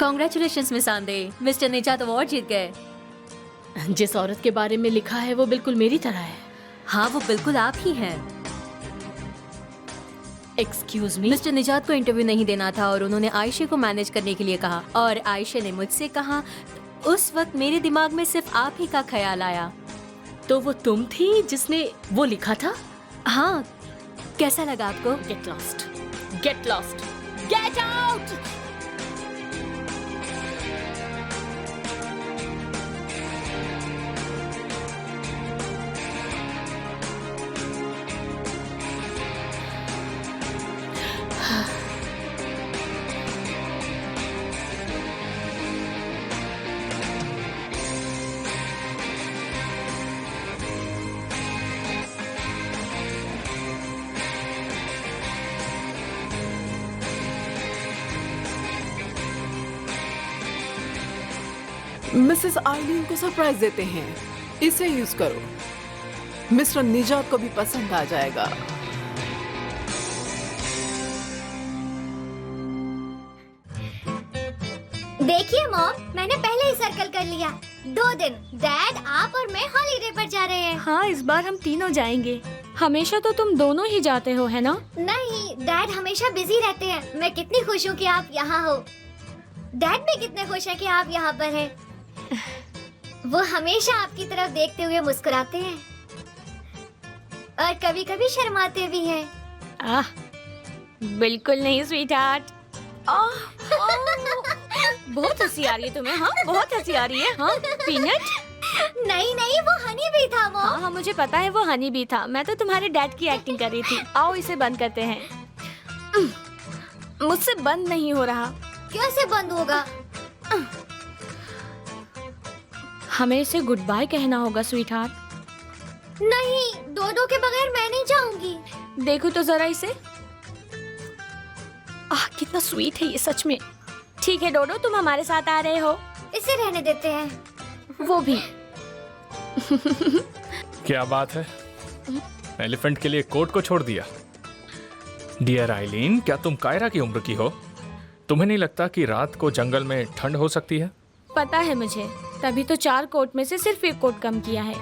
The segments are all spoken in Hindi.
कॉन्ग्रेचुलेशंस मिस आंदे, मिस्टर निजात अवार्ड जीत गए। जिस औरत के बारे में लिखा है वो बिल्कुल मेरी तरह है। हाँ, वो बिल्कुल आप ही हैं। Excuse me. मिस्टर निजात को इंटरव्यू नहीं देना था और उन्होंने आयशे को मैनेज करने के लिए कहा और आयशे ने मुझसे कहा। उस वक्त मेरे दिमाग में सिर्फ आप ही का ख्याल आया। तो वो तुम थी जिसने वो लिखा था? हाँ, कैसा लगा आपको? Get lost, get lost, get out. Mrs आइलीन को सरप्राइज देते हैं। इसे यूज करो, मिस्टर निजात को भी पसंद आ जाएगा। देखिए मॉम, मैंने पहले ही सर्कल कर लिया। 2 दिन डैड, आप और मैं हॉलीडे पर जा रहे हैं। हाँ, इस बार हम तीनों जाएंगे। हमेशा तो तुम दोनों ही जाते हो, है ना? नहीं, डैड हमेशा बिजी रहते हैं। मैं कितनी खुश हूँ कि आप यहाँ हो। डैड भी कितने खुश हैं कि आप यहाँ पर हैं। वो हमेशा आपकी तरफ देखते हुए मुस्कुराते हैं और कभी-कभी शर्माते भी हैं। आह, बिल्कुल नहीं स्वीट हार्ट। बहुत हंसी आ रही है तुम्हें। हाँ, बहुत हंसी आ रही है। हाँ, पीनट। नहीं नहीं, वो हनी भी था मॉम। हाँ, मुझे पता है वो हनी भी था। मैं तो तुम्हारे डैड की एक्टिंग कर रही थी। आओ इसे बंद करते हैं। मुझसे बंद नहीं हो रहा। कैसे बंद होगा? हमें इसे गुड बाय कहना होगा स्वीट हार्ट। नहीं, डोडो के बगैर मैं नहीं जाऊंगी। देखो तो जरा इसे। कितना स्वीट है ये सच में। ठीक है डोडो, तुम हमारे साथ आ रहे हो। इसे रहने देते हैं। वो भी। क्या बात है, एलिफेंट के लिए कोट को छोड़ दिया? डियर आइलीन, क्या तुम कायरा की उम्र की हो? तुम्हें नहीं लगता कि रात को जंगल में ठंड हो सकती है? पता है मुझे, तभी तो 4 कोट में से सिर्फ 1 कोट कम किया है।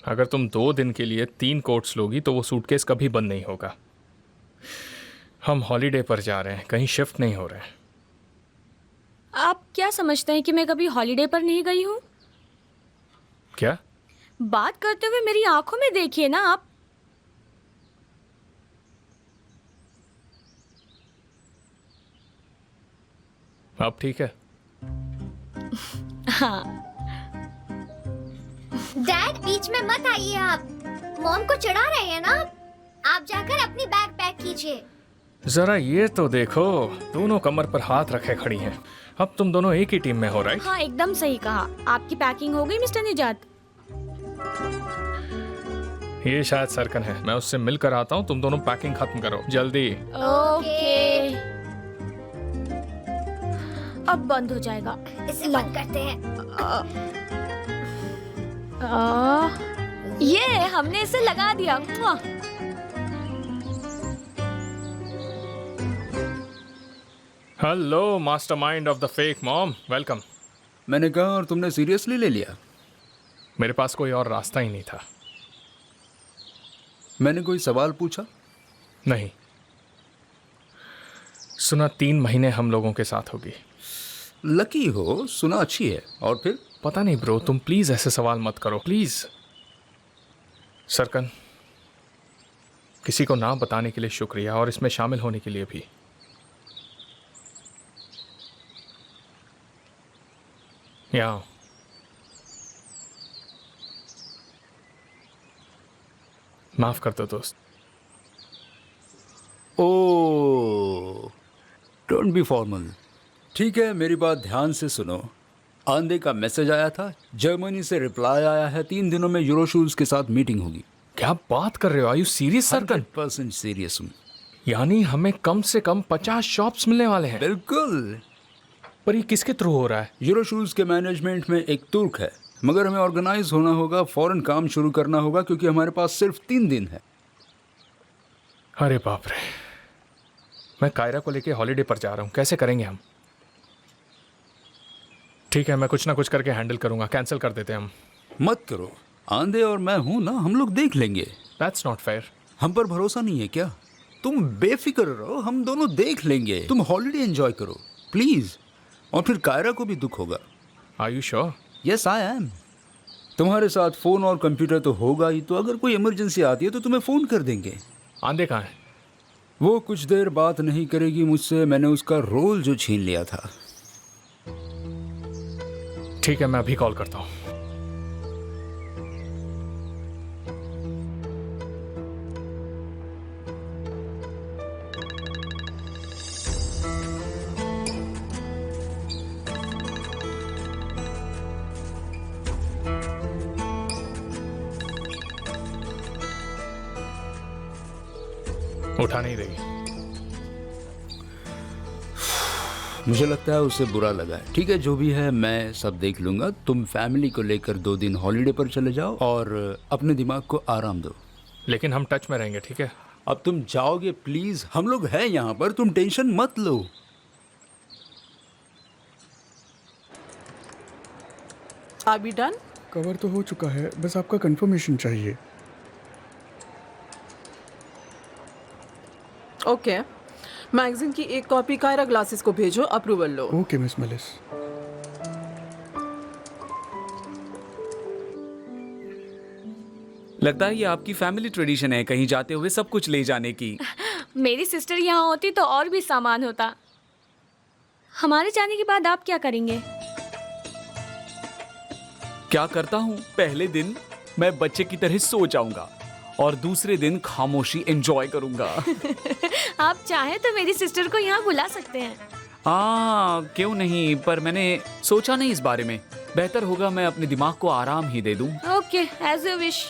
अगर तुम 2 दिन के लिए 3 कोट्स लोगी तो वो सूटकेस कभी बंद नहीं होगा। हम हॉलीडे पर जा रहे हैं, कहीं शिफ्ट नहीं हो रहे हैं। आप क्या समझते हैं कि मैं कभी हॉलीडे पर नहीं गई हूँ? क्या बात करते हुए मेरी आंखों में देखिए ना आप। अब ठीक है? हाँ। डैड, बीच में मत आइए आप। मॉम को चिढ़ा रहे हैं ना आप जाकर अपनी बैग पैक कीजिए। जरा ये तो देखो, दोनों कमर पर हाथ रखे खड़ी हैं। अब तुम दोनों एक ही टीम में हो, राइट? हाँ, एकदम सही कहा। आपकी पैकिंग हो गई मिस्टर निजात? ये शायद सरकन है, मैं उससे मिलकर आता हूँ। तुम दोनों पैकिंग खत्म करो जल्दी। ओके। अब बंद हो जाएगा। इसे बंद करते हैं। ये हमने इसे लगा दिया। Hello mastermind of the fake mom, welcome. मैंने कहा और तुमने सीरियसली ले लिया? मेरे पास कोई और रास्ता ही नहीं था। मैंने कोई सवाल पूछा? नहीं। सुना 3 महीने हम लोगों के साथ होगी। लकी हो, सुना अच्छी है। और फिर? पता नहीं ब्रो, तुम प्लीज ऐसे सवाल मत करो प्लीज। सरकन, किसी को ना बताने के लिए शुक्रिया और इसमें शामिल होने के लिए भी। यहाँ माफ कर दो दोस्त। ओ, डोंट बी फॉर्मल। ठीक है, मेरी बात ध्यान से सुनो। आंधे का मैसेज आया था, जर्मनी से रिप्लाई आया है, 3 दिनों में यूरोशूल्स के साथ मीटिंग होगी। क्या बात कर रहे हो? Are you serious Serkan? 100% serious हूँ। यानी हमें कम से कम 50 शॉप्स मिलने वाले हैं। बिल्कुल। पर ये किसके थ्रू हो रहा है? यूरोशूल्स के मैनेजमेंट में एक तुर्क है, मगर हमें ऑर्गेनाइज होना होगा, फौरन काम शुरू करना होगा क्योंकि हमारे पास सिर्फ 3 दिन है। अरे बाप रे, मैं कायरा को लेके हॉलीडे पर जा रहा हूँ, कैसे करेंगे हम? ठीक है, मैं कुछ ना कुछ करके हैंडल करूंगा, कैंसिल कर देते हैं हम। मत करो, आंधे और मैं हूं ना, हम लोग देख लेंगे। That's not fair. हम पर भरोसा नहीं है क्या? तुम बेफिक्र रहो, हम दोनों देख लेंगे। तुम हॉलीडे एंजॉय करो प्लीज। और फिर कायरा को भी दुख होगा। Are you sure? Yes I am. तुम्हारे साथ फोन और कंप्यूटर तो होगा ही, तो अगर कोई इमरजेंसी आती है तो तुम्हें फोन कर देंगे। आंधे कहाँ है? वो कुछ देर बात नहीं करेगी मुझसे, मैंने उसका रोल जो छीन लिया था। ठीक है, मैं अभी कॉल करता हूँ। उठा नहीं रही। मुझे लगता है उसे बुरा लगा है। ठीक है, जो भी है मैं सब देख लूंगा। तुम फैमिली को लेकर 2 दिन हॉलीडे पर चले जाओ और अपने दिमाग को आराम दो। लेकिन हम टच में रहेंगे, ठीक है? अब तुम जाओगे प्लीज, हम लोग हैं यहाँ पर, तुम टेंशन मत लो। अभी डन? कवर तो हो चुका है, बस आपका कंफर्मेशन चाहिए। ओके, मैगजीन की एक कॉपी कायरा ग्लासेस को भेजो, अप्रूवल लो। Okay miss Melis. लगता है ये आपकी फैमिली ट्रेडिशन है, कहीं जाते हुए सब कुछ ले जाने की। मेरी सिस्टर यहाँ होती तो और भी सामान होता। हमारे जाने के बाद आप क्या करेंगे? क्या करता हूँ, पहले दिन मैं बच्चे की तरह सो जाऊंगा और दूसरे दिन खामोशी एंजॉय करूंगा। आप चाहे तो मेरी सिस्टर को यहाँ बुला सकते हैं। क्यों नहीं, पर मैंने सोचा नहीं इस बारे में। बेहतर होगा मैं अपने दिमाग को आराम ही दे दूं। Okay, as you wish.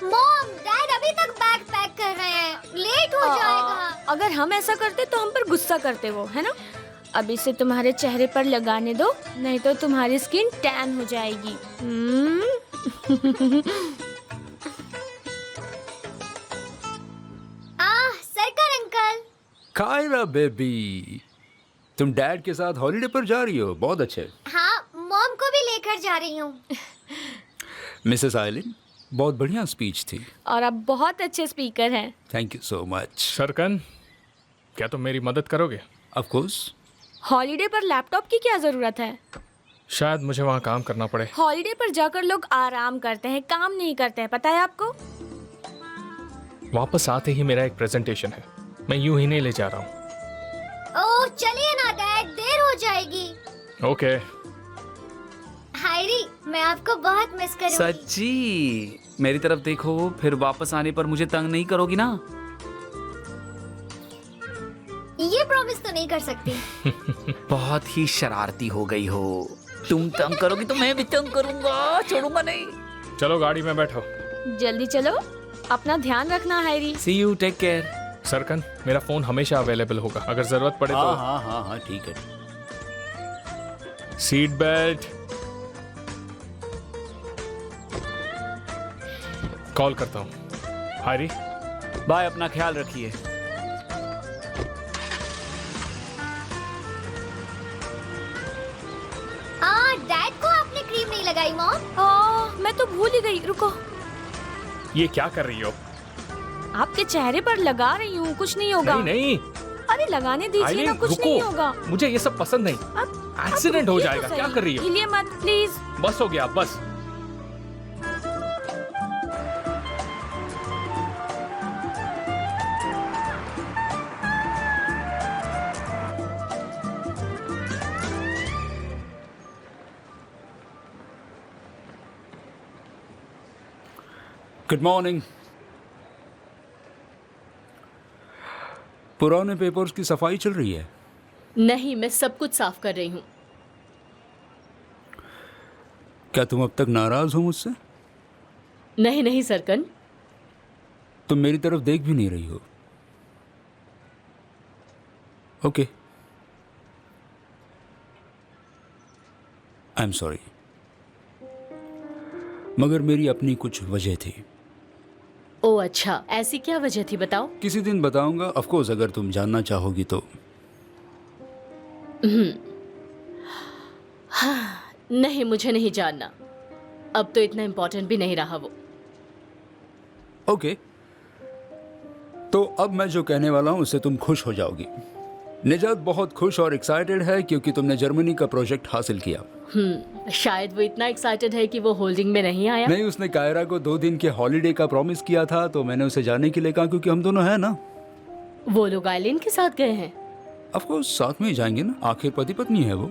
Mom, dad अभी तक बैग पैक कर रहे हैं, लेट हो जाएगा। अगर हम ऐसा करते तो हम पर गुस्सा करते वो, है ना? अब इसे तुम्हारे चेहरे पर लगाने दो, नहीं तो तुम्हारी स्किन टैन हो जाएगी। सरकार अंकल। कायरा बेबी, तुम डैड के साथ हॉलीडे पर जा रही हो, बहुत अच्छे। हाँ, मॉम को भी लेकर जा रही हूँ। मिसेस आइलिन, बहुत बढ़िया स्पीच थी। और आप बहुत अच्छे स्पीकर हैं। Thank you so much. Serkan, क्या तुम मेरी मदद करोगे? Of course. हॉलीडे पर लैपटॉप की क्या जरूरत है? शायद मुझे वहाँ काम करना पड़े। हॉलीडे पर जाकर लोग आराम करते हैं, काम नहीं करते हैं, पता है आपको? वापस आते ही मेरा एक प्रेजेंटेशन है, मैं यूं ही नहीं ले जा रहा हूँ। ओह चलिए ना डैड, देर हो जाएगी। ओके। हायरी, मैं आपको बहुत मिस करूंगी। सच्ची? मेरी तरफ देखो, फिर वापस आने पर मुझे तंग नहीं करोगी ना? ये प्रॉमिस तो नहीं कर सकती। बहुत ही शरारती हो गई हो। तुम तंग करोगी तो मैं भी तंग करूंगा, छोड़ूंगा नहीं। चलो गाड़ी में बैठो। जल्दी चलो, अपना ध्यान रखना Harry. See you, take care. Serkan, मेरा फोन हमेशा अवेलेबल होगा, अगर जरूरत पड़े हाँ तो। हाँ हाँ हाँ, ठीक है। Seat belt. कॉल करता हूँ। हायरी, बाय, अपना ख्याल रखिए। डैड को आपने क्रीम नहीं लगाई मॉम? मैं तो भूल ही गई, रुको। ये क्या कर रही हो? आपके चेहरे पर लगा रही हूँ, कुछ नहीं होगा। नहीं नहीं, अरे लगाने दीजिए आइलिन, ना, कुछ रुको। नहीं होगा। मुझे ये सब पसंद नहीं। अब एक्सीडेंट हो रुकिए तो जाएगा। सही। क्या कर रही हो? हिलिए मत प्लीज। बस हो गया, बस। Good morning. पुराने पेपर्स की सफाई चल रही है? नहीं, मैं सब कुछ साफ कर रही हूँ। क्या तुम अब तक नाराज हो मुझसे? नहीं नहीं सरकन, तुम मेरी तरफ देख भी नहीं रही हो। ओके, आई एम सॉरी, मगर मेरी अपनी कुछ वजह थी। ओ अच्छा, ऐसी क्या वजह थी बताओ। किसी दिन बताऊंगा, ऑफ कोर्स, अगर तुम जानना चाहोगी तो। नहीं, मुझे नहीं जानना। अब तो इतना इम्पोर्टेंट भी नहीं रहा वो। ओके, तो अब मैं जो कहने वाला हूं उससे तुम खुश हो जाओगी। निजात बहुत खुश और एक्साइटेड है क्योंकि तुमने जर्मनी का प्रोजेक्ट हासिल किया। शायद वो इतना एक्साइटेड है कि वो होल्डिंग में नहीं आया। नहीं, उसने कायरा को 2 दिन के हॉलीडे का प्रॉमिस किया था, तो मैंने उसे जाने के लिए कहा क्योंकि हम दोनों हैं ना। वो लोग आइलैंड के साथ गए हैं। ऑफ कोर्स साथ में ही जाएंगे ना, आखिर पति पत्नी है वो।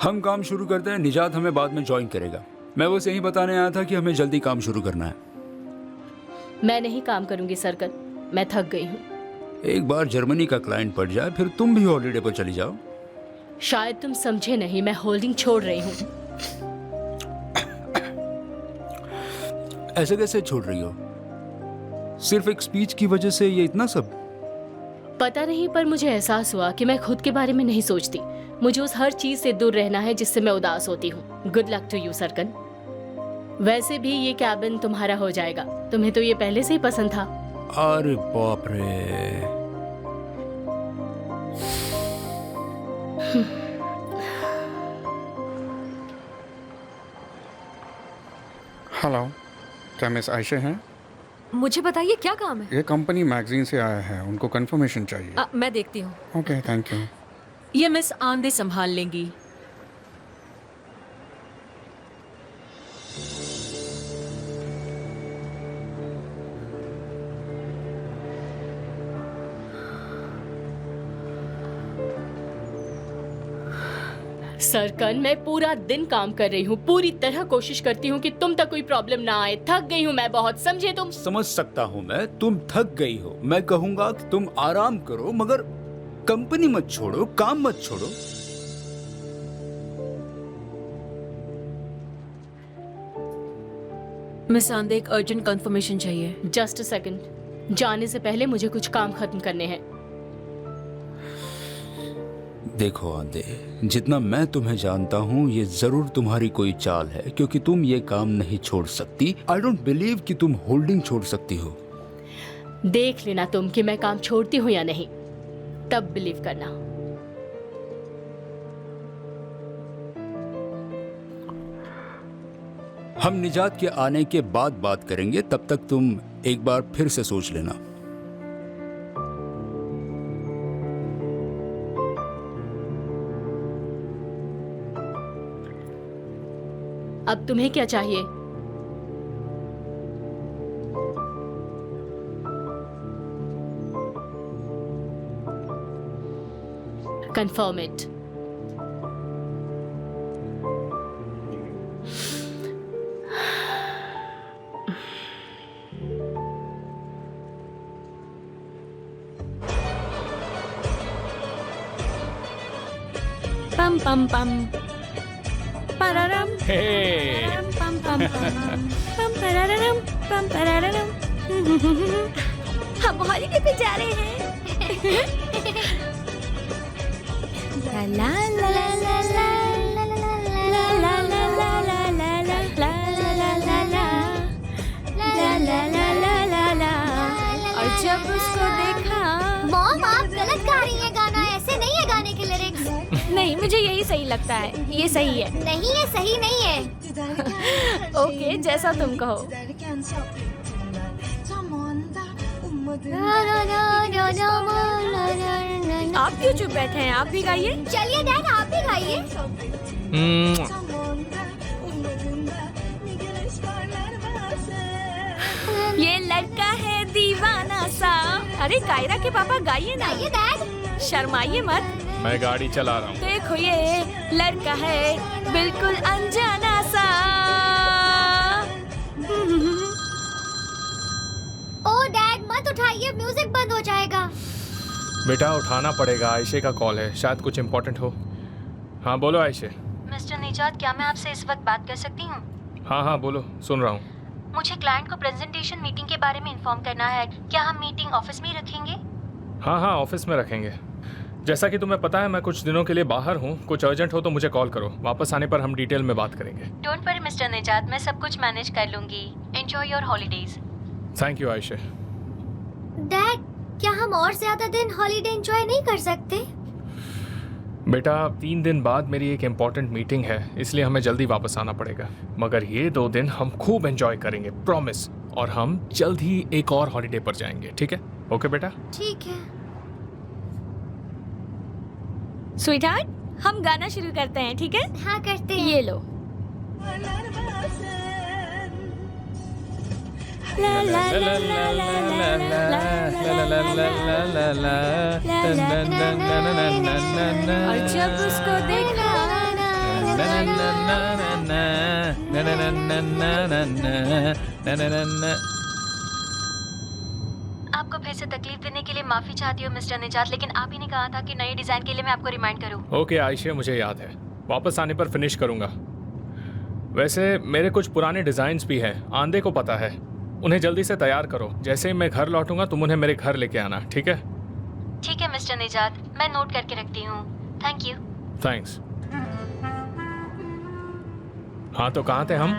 हम काम शुरू करते हैं, निजात हमें बाद में ज्वाइन करेगा। मैं बस यही बताने आया था कि हमें जल्दी काम शुरू करना है। मैं नहीं काम करूंगी सरकन, मैं थक गई हूँ। एक बार जर्मनी का क्लाइंट पड़ जाए फिर तुम भी हॉलीडे पर चली जाओ। शायद तुम समझे नहीं, मैं होल्डिंग छोड़ रही हूँ। ऐसे कैसे छोड़ रही हो? सिर्फ एक स्पीच की वजह से ये इतना सब? पता नहीं, पर मुझे एहसास हुआ कि मैं खुद के बारे में नहीं सोचती। मुझे उस हर चीज से दूर रहना है जिससे मैं उदास होती हूँ। Good luck to you Serkan. वैसे भी ये कैबिन तुम्हारा हो जाएगा। तुम्हें तो ये पहले से ही पसंद था। अरे बाप रे। हेलो, क्या मिस आयशा हैं? मुझे बताइए क्या काम है? ये कंपनी मैगजीन से आया है, उनको कंफर्मेशन चाहिए। मैं देखती हूँ। Okay, thank you. ये मिस आंदे संभाल लेंगी। सरकन, मैं पूरा दिन काम कर रही हूँ, पूरी तरह कोशिश करती हूँ कि तुम तक कोई प्रॉब्लम ना आए। थक गई हूँ मैं बहुत, समझे तुम? समझ सकता हूँ मैं, तुम थक गई हो। मैं कहूंगा कि तुम आराम करो, मगर कंपनी मत छोड़ो, काम मत छोड़ो। मिस आंदे, एक अर्जेंट कंफर्मेशन चाहिए। Just a second. जाने से पहले मुझे कुछ काम खत्म करने हैं। देखो आंदे, जितना मैं तुम्हें जानता हूँ ये जरूर तुम्हारी कोई चाल है, क्योंकि तुम ये काम नहीं छोड़ सकती। आई डोंट बिलीव कि तुम होल्डिंग छोड़ सकती हो। देख लेना तुम कि मैं काम छोड़ती हूँ या नहीं, तब बिलीव करना। हम निजात के आने के बाद बात करेंगे, तब तक तुम एक बार फिर से सोच लेना। अब तुम्हें क्या चाहिए? Confirm it. पम पम पम pararam हे pam pam pam pararam pam pararam। हम हॉलीडे पे जा रहे हैं। ला ला ला ला ला ला ला ला ला ला ला ला ला ला ला ला ला ला। और जब उसको देखा। मॉम, आप गलत गा रही हैं गाना, ऐसे नहीं है गाने के लिरिक्स। नहीं, मुझे यही सही लगता है, ये सही है। नहीं, ये सही नहीं है। ओके, जैसा तुम कहो। आप क्यों चुप बैठे हैं? आप भी गाइए। चलिए डैड, आप भी गाइए। ये लड़का है दीवाना सा। अरे कायरा के पापा, गाइए ना। गाइए डैड। शर्माइए मत। मैं गाड़ी चला रहा हूँ। देखो ये लड़का है बिल्कुल अनजाना सा। ओ डैड, मत उठाइए, म्यूजिक बंद हो जाएगा। बेटा उठाना पड़ेगा, आयशे का कॉल है, शायद कुछ इम्पोर्टेंट हो। हाँ बोलो आयशे। मिस्टर निजात, क्या मैं आपसे इस वक्त बात कर सकती हूँ? हाँ हाँ बोलो, सुन रहा हूँ। मुझे क्लाइंट को प्रेजेंटेशन मीटिंग के बारे में इन्फॉर्म करना है। क्या हम मीटिंग ऑफिस में ही रखेंगे? हाँ हाँ ऑफिस में रखेंगे। जैसा कि तुम्हें पता है मैं कुछ दिनों के लिए बाहर हूँ, कुछ अर्जेंट हो तो मुझे कॉल करो। वापस आने पर हम डिटेल में बात करेंगे। डोंट वरी मिस्टर निजात, मैं सब कुछ मैनेज कर लूंगी। Enjoy your holidays. Thank you Ayesha. Dad, क्या हम और ज्यादा दिन हॉलीडे एंजॉय नहीं कर सकते? बेटा 3 दिन बाद मेरी एक इम्पॉर्टेंट मीटिंग है, इसलिए हमें जल्दी वापस आना पड़ेगा। मगर ये 2 दिन हम खूब एंजॉय करेंगे, प्रॉमिस। और हम जल्द ही एक और हॉलीडे पर जाएंगे, ठीक है? ओके बेटा? ठीक है। स्वीटहार्ट, हम गाना शुरू करते हैं, ठीक है? हाँ, करते हैं। ये लो। ला ला ला ला ला ला ला। और जब उसको देखा आपको फिर से तकलीफ देने के लिए माफी चाहती हूँ मिस्टर निजात, लेकिन आप ही ने कहा था कि नए डिजाइन के लिए मैं आपको रिमाइंड करूँ। ओके आयशा, मुझे याद है, वापस आने पर फिनिश करूंगा। वैसे मेरे कुछ पुराने डिजाइन्स भी हैं, आंधे को पता है। उन्हें जल्दी से तैयार करो, जैसे ही मैं घर लौटूंगा तुम उन्हें मेरे घर लेके आना, ठीक है? ठीक है मिस्टर निजात, मैं नोट करके रखती हूँ। Thank you. थैंक्स। हाँ तो कहाँ थे हम?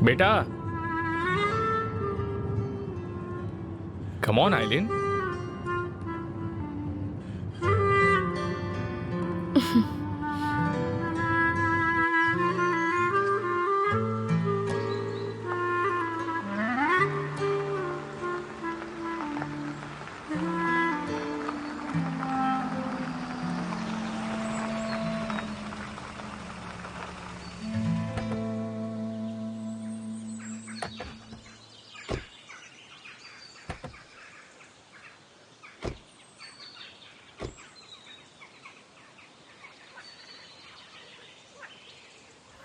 बेटा कम ऑन आइलिन।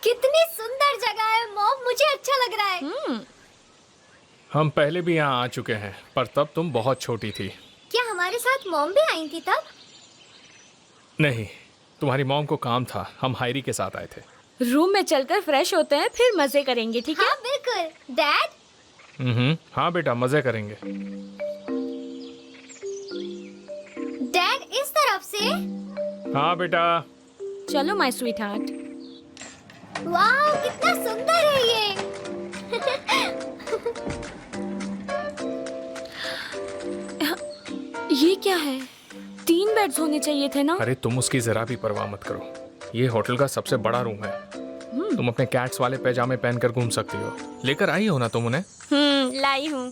कितनी सुंदर जगह है मॉम, मुझे अच्छा लग रहा है। हम पहले भी यहाँ आ चुके हैं, पर तब तुम बहुत छोटी थी। क्या हमारे साथ मॉम भी आई थी तब? नहीं, तुम्हारी मॉम को काम था, हम हायरी के साथ आए थे। रूम में चलकर फ्रेश होते हैं, फिर मजे करेंगे, ठीक है? हाँ बिल्कुल। डैड, हाँ बेटा, मजे करेंगे। डैड इस तरफ से। हाँ बेटा। चलो माय स्वीटहार्ट। वाह, कितना सुंदर है ये। ये क्या है? 3 बेड्स होने चाहिए थे ना? अरे तुम उसकी जरा भी परवाह मत करो, ये होटल का सबसे बड़ा रूम है। तुम अपने कैट्स वाले पैजामे पहनकर घूम सकती हो। लेकर आई हो ना तुम उन्हें? लाई हूँ।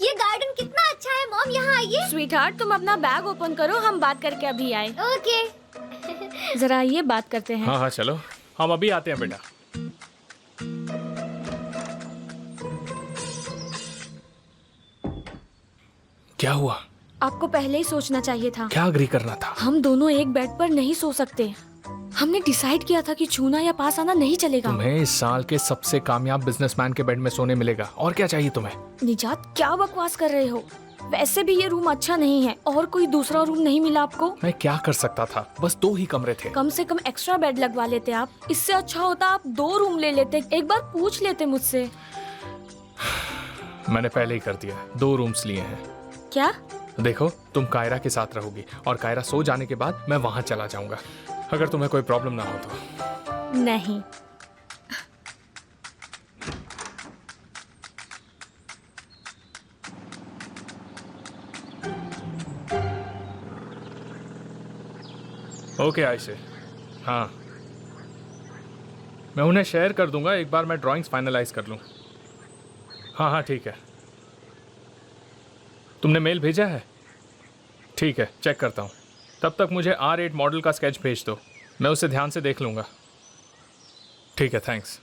ये गार्डन कितना अच्छा है मॉम, यहाँ आइए। स्वीटहार्ट, तुम अपना बैग ओपन करो, हम बात करके अभी आए। ओके। जरा ये बात करते हैं। हाँ हाँ चलो, हम अभी आते हैं बेटा। क्या हुआ? आपको पहले ही सोचना चाहिए था। क्या अग्री करना था? हम दोनों एक बेड पर नहीं सो सकते। हमने डिसाइड किया था कि छूना या पास आना नहीं चलेगा। तुम्हें इस साल के सबसे कामयाब बिजनेसमैन के बेड में सोने मिलेगा, और क्या चाहिए तुम्हें? निजात, क्या बकवास कर रहे हो? वैसे भी ये रूम अच्छा नहीं है, और कोई दूसरा रूम नहीं मिला आपको? मैं क्या कर सकता था, बस 2 ही कमरे थे। कम से कम एक्स्ट्रा बेड लगवा लेते आप। इससे अच्छा होता आप 2 रूम ले लेते, एक बार पूछ लेते मुझसे। मैंने पहले ही कर दिया, 2 रूम्स लिए हैं। क्या? देखो, तुम कायरा के साथ रहोगी और कायरा सो जाने के बाद मैं वहां चला जाऊंगा, अगर तुम्हें कोई प्रॉब्लम ना हो तो। नहीं। ओके आयशे, हाँ मैं उन्हें शेयर कर दूंगा, एक बार मैं ड्राइंग्स फाइनलाइज कर लूँ। हाँ हाँ ठीक है। तुमने मेल भेजा है? ठीक है, चेक करता हूँ। तब तक मुझे R8 मॉडल का स्केच भेज दो, मैं उसे ध्यान से देख लूँगा। ठीक है, थैंक्स।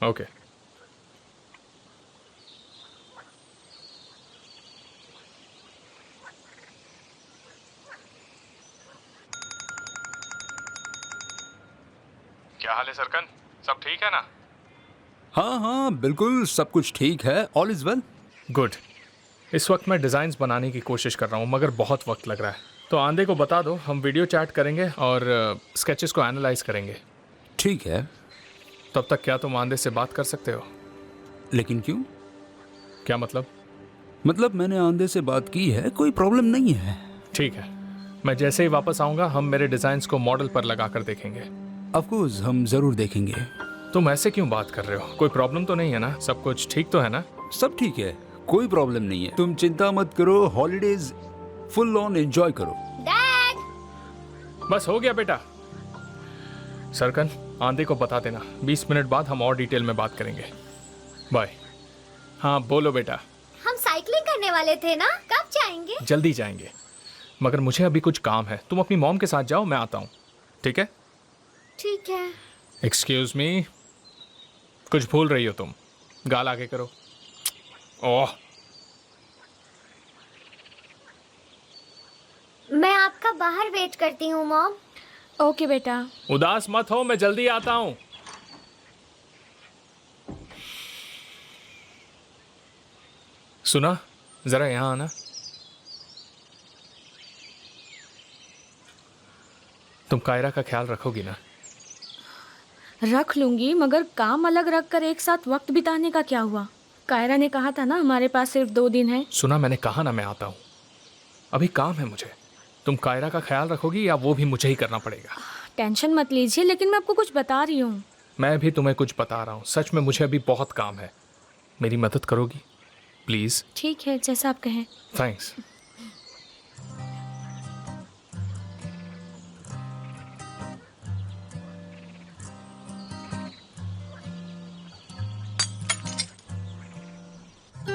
ओके। क्या हाल है सरकन, सब ठीक है ना? हाँ हाँ बिल्कुल, सब कुछ ठीक है, ऑल इज वेल। गुड। इस वक्त मैं डिज़ाइंस बनाने की कोशिश कर रहा हूँ, मगर बहुत वक्त लग रहा है। तो आंधे को बता दो, हम वीडियो चैट करेंगे और स्केचेस को एनालाइज करेंगे। ठीक है। तब तक क्या तुम आंधे से बात कर सकते हो? लेकिन क्यों? क्या मतलब? मतलब मैंने आंधे से बात की है, कोई प्रॉब्लम नहीं है। ठीक है, मैं जैसे ही वापस आऊंगा हम मेरे डिजाइन्स को मॉडल पर लगा कर देखेंगे। ऑफ कोर्स हम जरूर देखेंगे। तुम ऐसे क्यों बात कर रहे हो? कोई प्रॉब्लम तो नहीं है ना? सब कुछ ठीक तो है ना? सब ठीक है, कोई प्रॉब्लम नहीं है। तुम चिंता मत करो, हॉलीडेज फुल ऑन एंजॉय करो। डैड, बस हो गया बेटा। सरकन, आंधे को बता देना 20 मिनट बाद हम और डिटेल में बात करेंगे। बाय। हाँ बोलो बेटा। हम साइकिलिंग करने वाले थे ना, कब जाएंगे? जल्दी जाएंगे, मगर मुझे अभी कुछ काम है। तुम अपनी मॉम के साथ जाओ, मैं आता हूँ। ठीक है? ठीक है। एक्सक्यूज मी, कुछ भूल रही हो तुम। गाल आगे करो। ओह, मैं आपका बाहर वेट करती हूँ मॉम। ओके बेटा। उदास मत हो, मैं जल्दी आता हूँ। सुना, जरा यहाँ आना। तुम कायरा का ख्याल रखोगी ना? रख लूंगी, मगर काम अलग रख कर एक साथ वक्त बिताने का क्या हुआ? कायरा ने कहा था ना हमारे पास सिर्फ 2 दिन है। सुना, मैंने कहा ना मैं आता हूँ। अभी काम है मुझे। तुम कायरा का ख्याल रखोगी या वो भी मुझे ही करना पड़ेगा? टेंशन मत लीजिए, लेकिन मैं आपको कुछ बता रही हूँ। मैं भी तुम्हें कुछ बता रहा हूँ। सच में मुझे अभी बहुत काम है। मेरी मदद करोगी प्लीज? ठीक है, जैसा आप कहें। थैंक्स।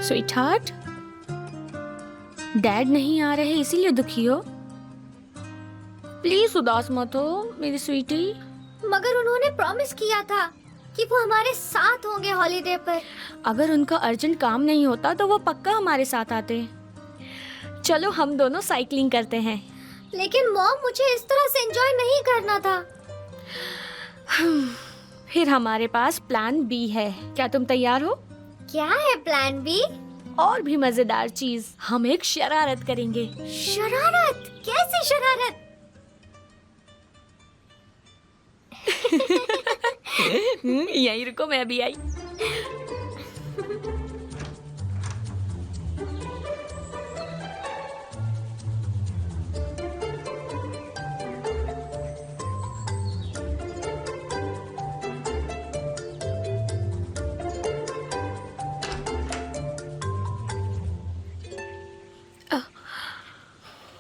स्वीटहार्ट, डैड नहीं आ रहे इसीलिए दुखी हो? प्लीज उदास मत हो मेरी स्वीटी। मगर उन्होंने प्रॉमिस किया था कि वो हमारे साथ होंगे हॉलीडे पर। अगर उनका अर्जेंट काम नहीं होता तो वो पक्का हमारे साथ आते। चलो हम दोनों साइकिलिंग करते हैं। लेकिन मॉम, मुझे इस तरह से एंजॉय नहीं करना था। फिर हमारे पास प्लान बी है। क्या तुम तैयार हो? क्या है प्लान बी? और भी मजेदार चीज, हम एक शरारत करेंगे। शरारत? कैसी शरारत? यहीं रुको, मैं अभी आई।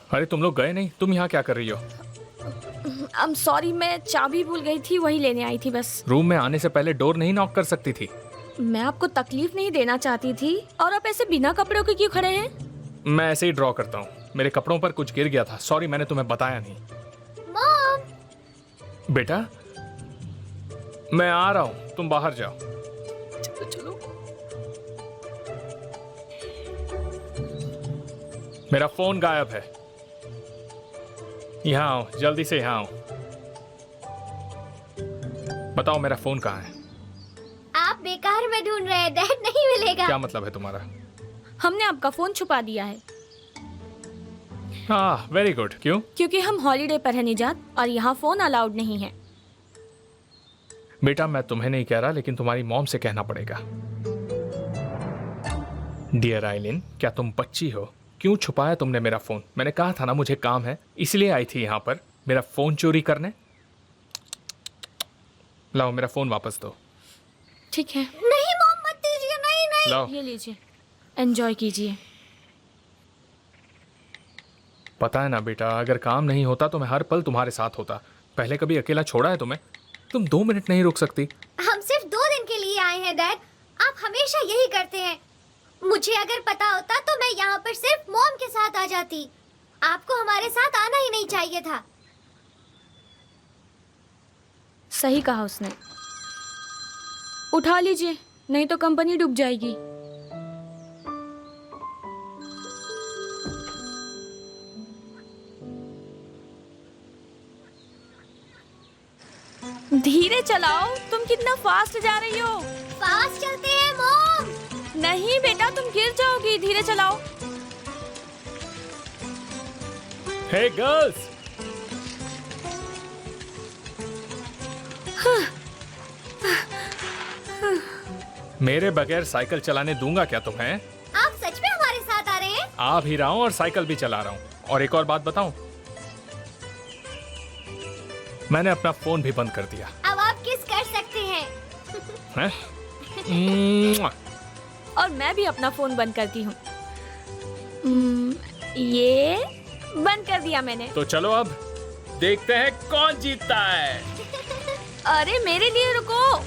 अरे तुम लोग गए नहीं? तुम यहाँ क्या कर रही हो? I'm sorry, मैं चाबी भूल गई थी, वही लेने आई थी बस। रूम में आने से पहले डोर नहीं नॉक कर सकती थी? मैं आपको तकलीफ नहीं देना चाहती थी। और आप ऐसे बिना कपड़ों के क्यों खड़े हैं? मैं ऐसे ही ड्रॉ करता हूँ। मेरे कपड़ों पर कुछ गिर गया था। सॉरी, मैंने तुम्हें बताया नहीं। मॉम, बेटा मैं आ रहा हूँ, तुम बाहर जाओ। चलो चलो। मेरा फोन गायब है। यहाँ आओ, जल्दी से यहाँ आओ। बताओ मेरा फोन कहाँ है? आप बेकार में ढूंढ रहे हैं, डैड नहीं मिलेगा। क्या मतलब है तुम्हारा? हमने आपका फोन छुपा दिया है। हाँ, वेरी गुड। क्यों? क्योंकि हम हॉलीडे पर है निजात, और यहाँ फोन अलाउड नहीं है। बेटा मैं तुम्हें नहीं कह रहा, लेकिन तुम्हारी मॉम से कहना पड़ेगा। डियर आइलिन, क्या तुम बच्ची हो? क्यों छुपाया तुमने मेरा फोन? मैंने कहा था ना मुझे काम है, इसलिए आई थी यहाँ पर मेरा फोन चोरी करने। लाओ मेरा फोन वापस दो। ठीक है। नहीं मॉम, मत दीजिए। नहीं नहीं। लाओ। ये लीजिए, एंजॉय कीजिए। पता है ना बेटा, अगर काम नहीं होता तो मैं हर पल तुम्हारे साथ होता। पहले कभी अकेला छोड़ा है तुम्हें? तुम 2 मिनट नहीं रुक सकती? हम सिर्फ 2 दिन के लिए आए हैं डैड। आप हमेशा यही करते हैं। मुझे अगर पता होता तो मैं यहाँ पर सिर्फ मॉम के साथ आ जाती। आपको हमारे साथ आना ही नहीं चाहिए था। सही कहा उसने। उठा लीजिए, नहीं तो कंपनी डूब जाएगी। धीरे चलाओ, तुम कितना फास्ट जा रही हो। फास्ट चलते हैं मॉम। नहीं बेटा, तुम गिर जाओगी, धीरे चलाओ। हे गर्ल्स, मेरे बगैर साइकिल चलाने दूंगा क्या तुम्हें? आप सच में हमारे साथ आ रहे हैं? आ भी रहा हूँ और साइकिल भी चला रहा हूँ। और एक और बात बताऊं, मैंने अपना फोन भी बंद कर दिया। अब आप किस कर सकते हैं? हैं? और मैं भी अपना फोन बंद करती हूँ। ये बंद कर दिया मैंने। तो चलो अब देखते हैं कौन जीतता है। अरे मेरे लिए रुको।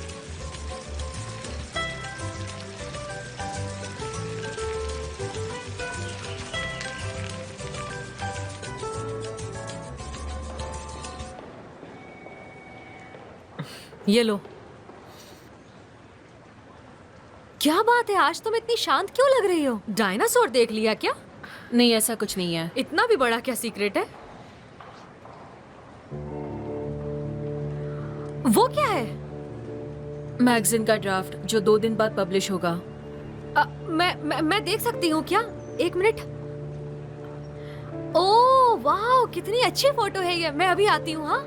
ये लो। क्या बात है, आज तुम इतनी शांत क्यों लग रही हो? डायनासोर देख लिया क्या? नहीं, ऐसा कुछ नहीं है। इतना भी बड़ा क्या सीक्रेट है? वो क्या है? मैगजीन का ड्राफ्ट जो 2 दिन बाद पब्लिश होगा। मैं देख सकती हूँ क्या? 1 मिनट। ओह वाह, कितनी अच्छी फोटो है ये। मैं अभी आती हूँ। हाँ,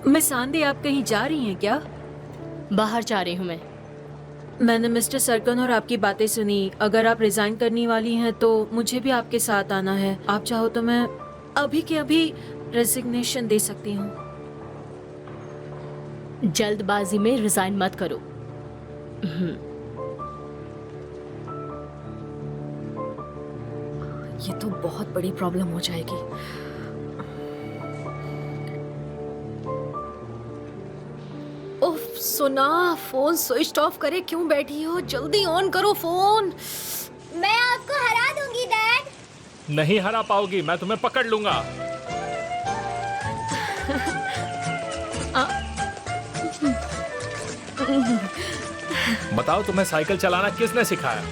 मिस आंधी, आप कहीं जा रही हैं क्या? बाहर जा रही हूँ मैं। मैंने मिस्टर सरकन और आपकी बातें सुनी। अगर आप रिजाइन करने वाली हैं तो मुझे भी आपके साथ आना है। आप चाहो तो मैं अभी के अभी रेजिग्नेशन दे सकती हूँ। जल्दबाजी में रिजाइन मत करो। ये तो बहुत बड़ी प्रॉब्लम हो जाएगी। उफ, सुना, फोन स्विच ऑफ करे क्यों बैठी हो? जल्दी ऑन करो फोन। मैं आपको हरा दूंगी डैड। नहीं हरा पाओगी, मैं तुम्हें पकड़ लूंगा। बताओ तुम्हें साइकिल चलाना किसने सिखाया?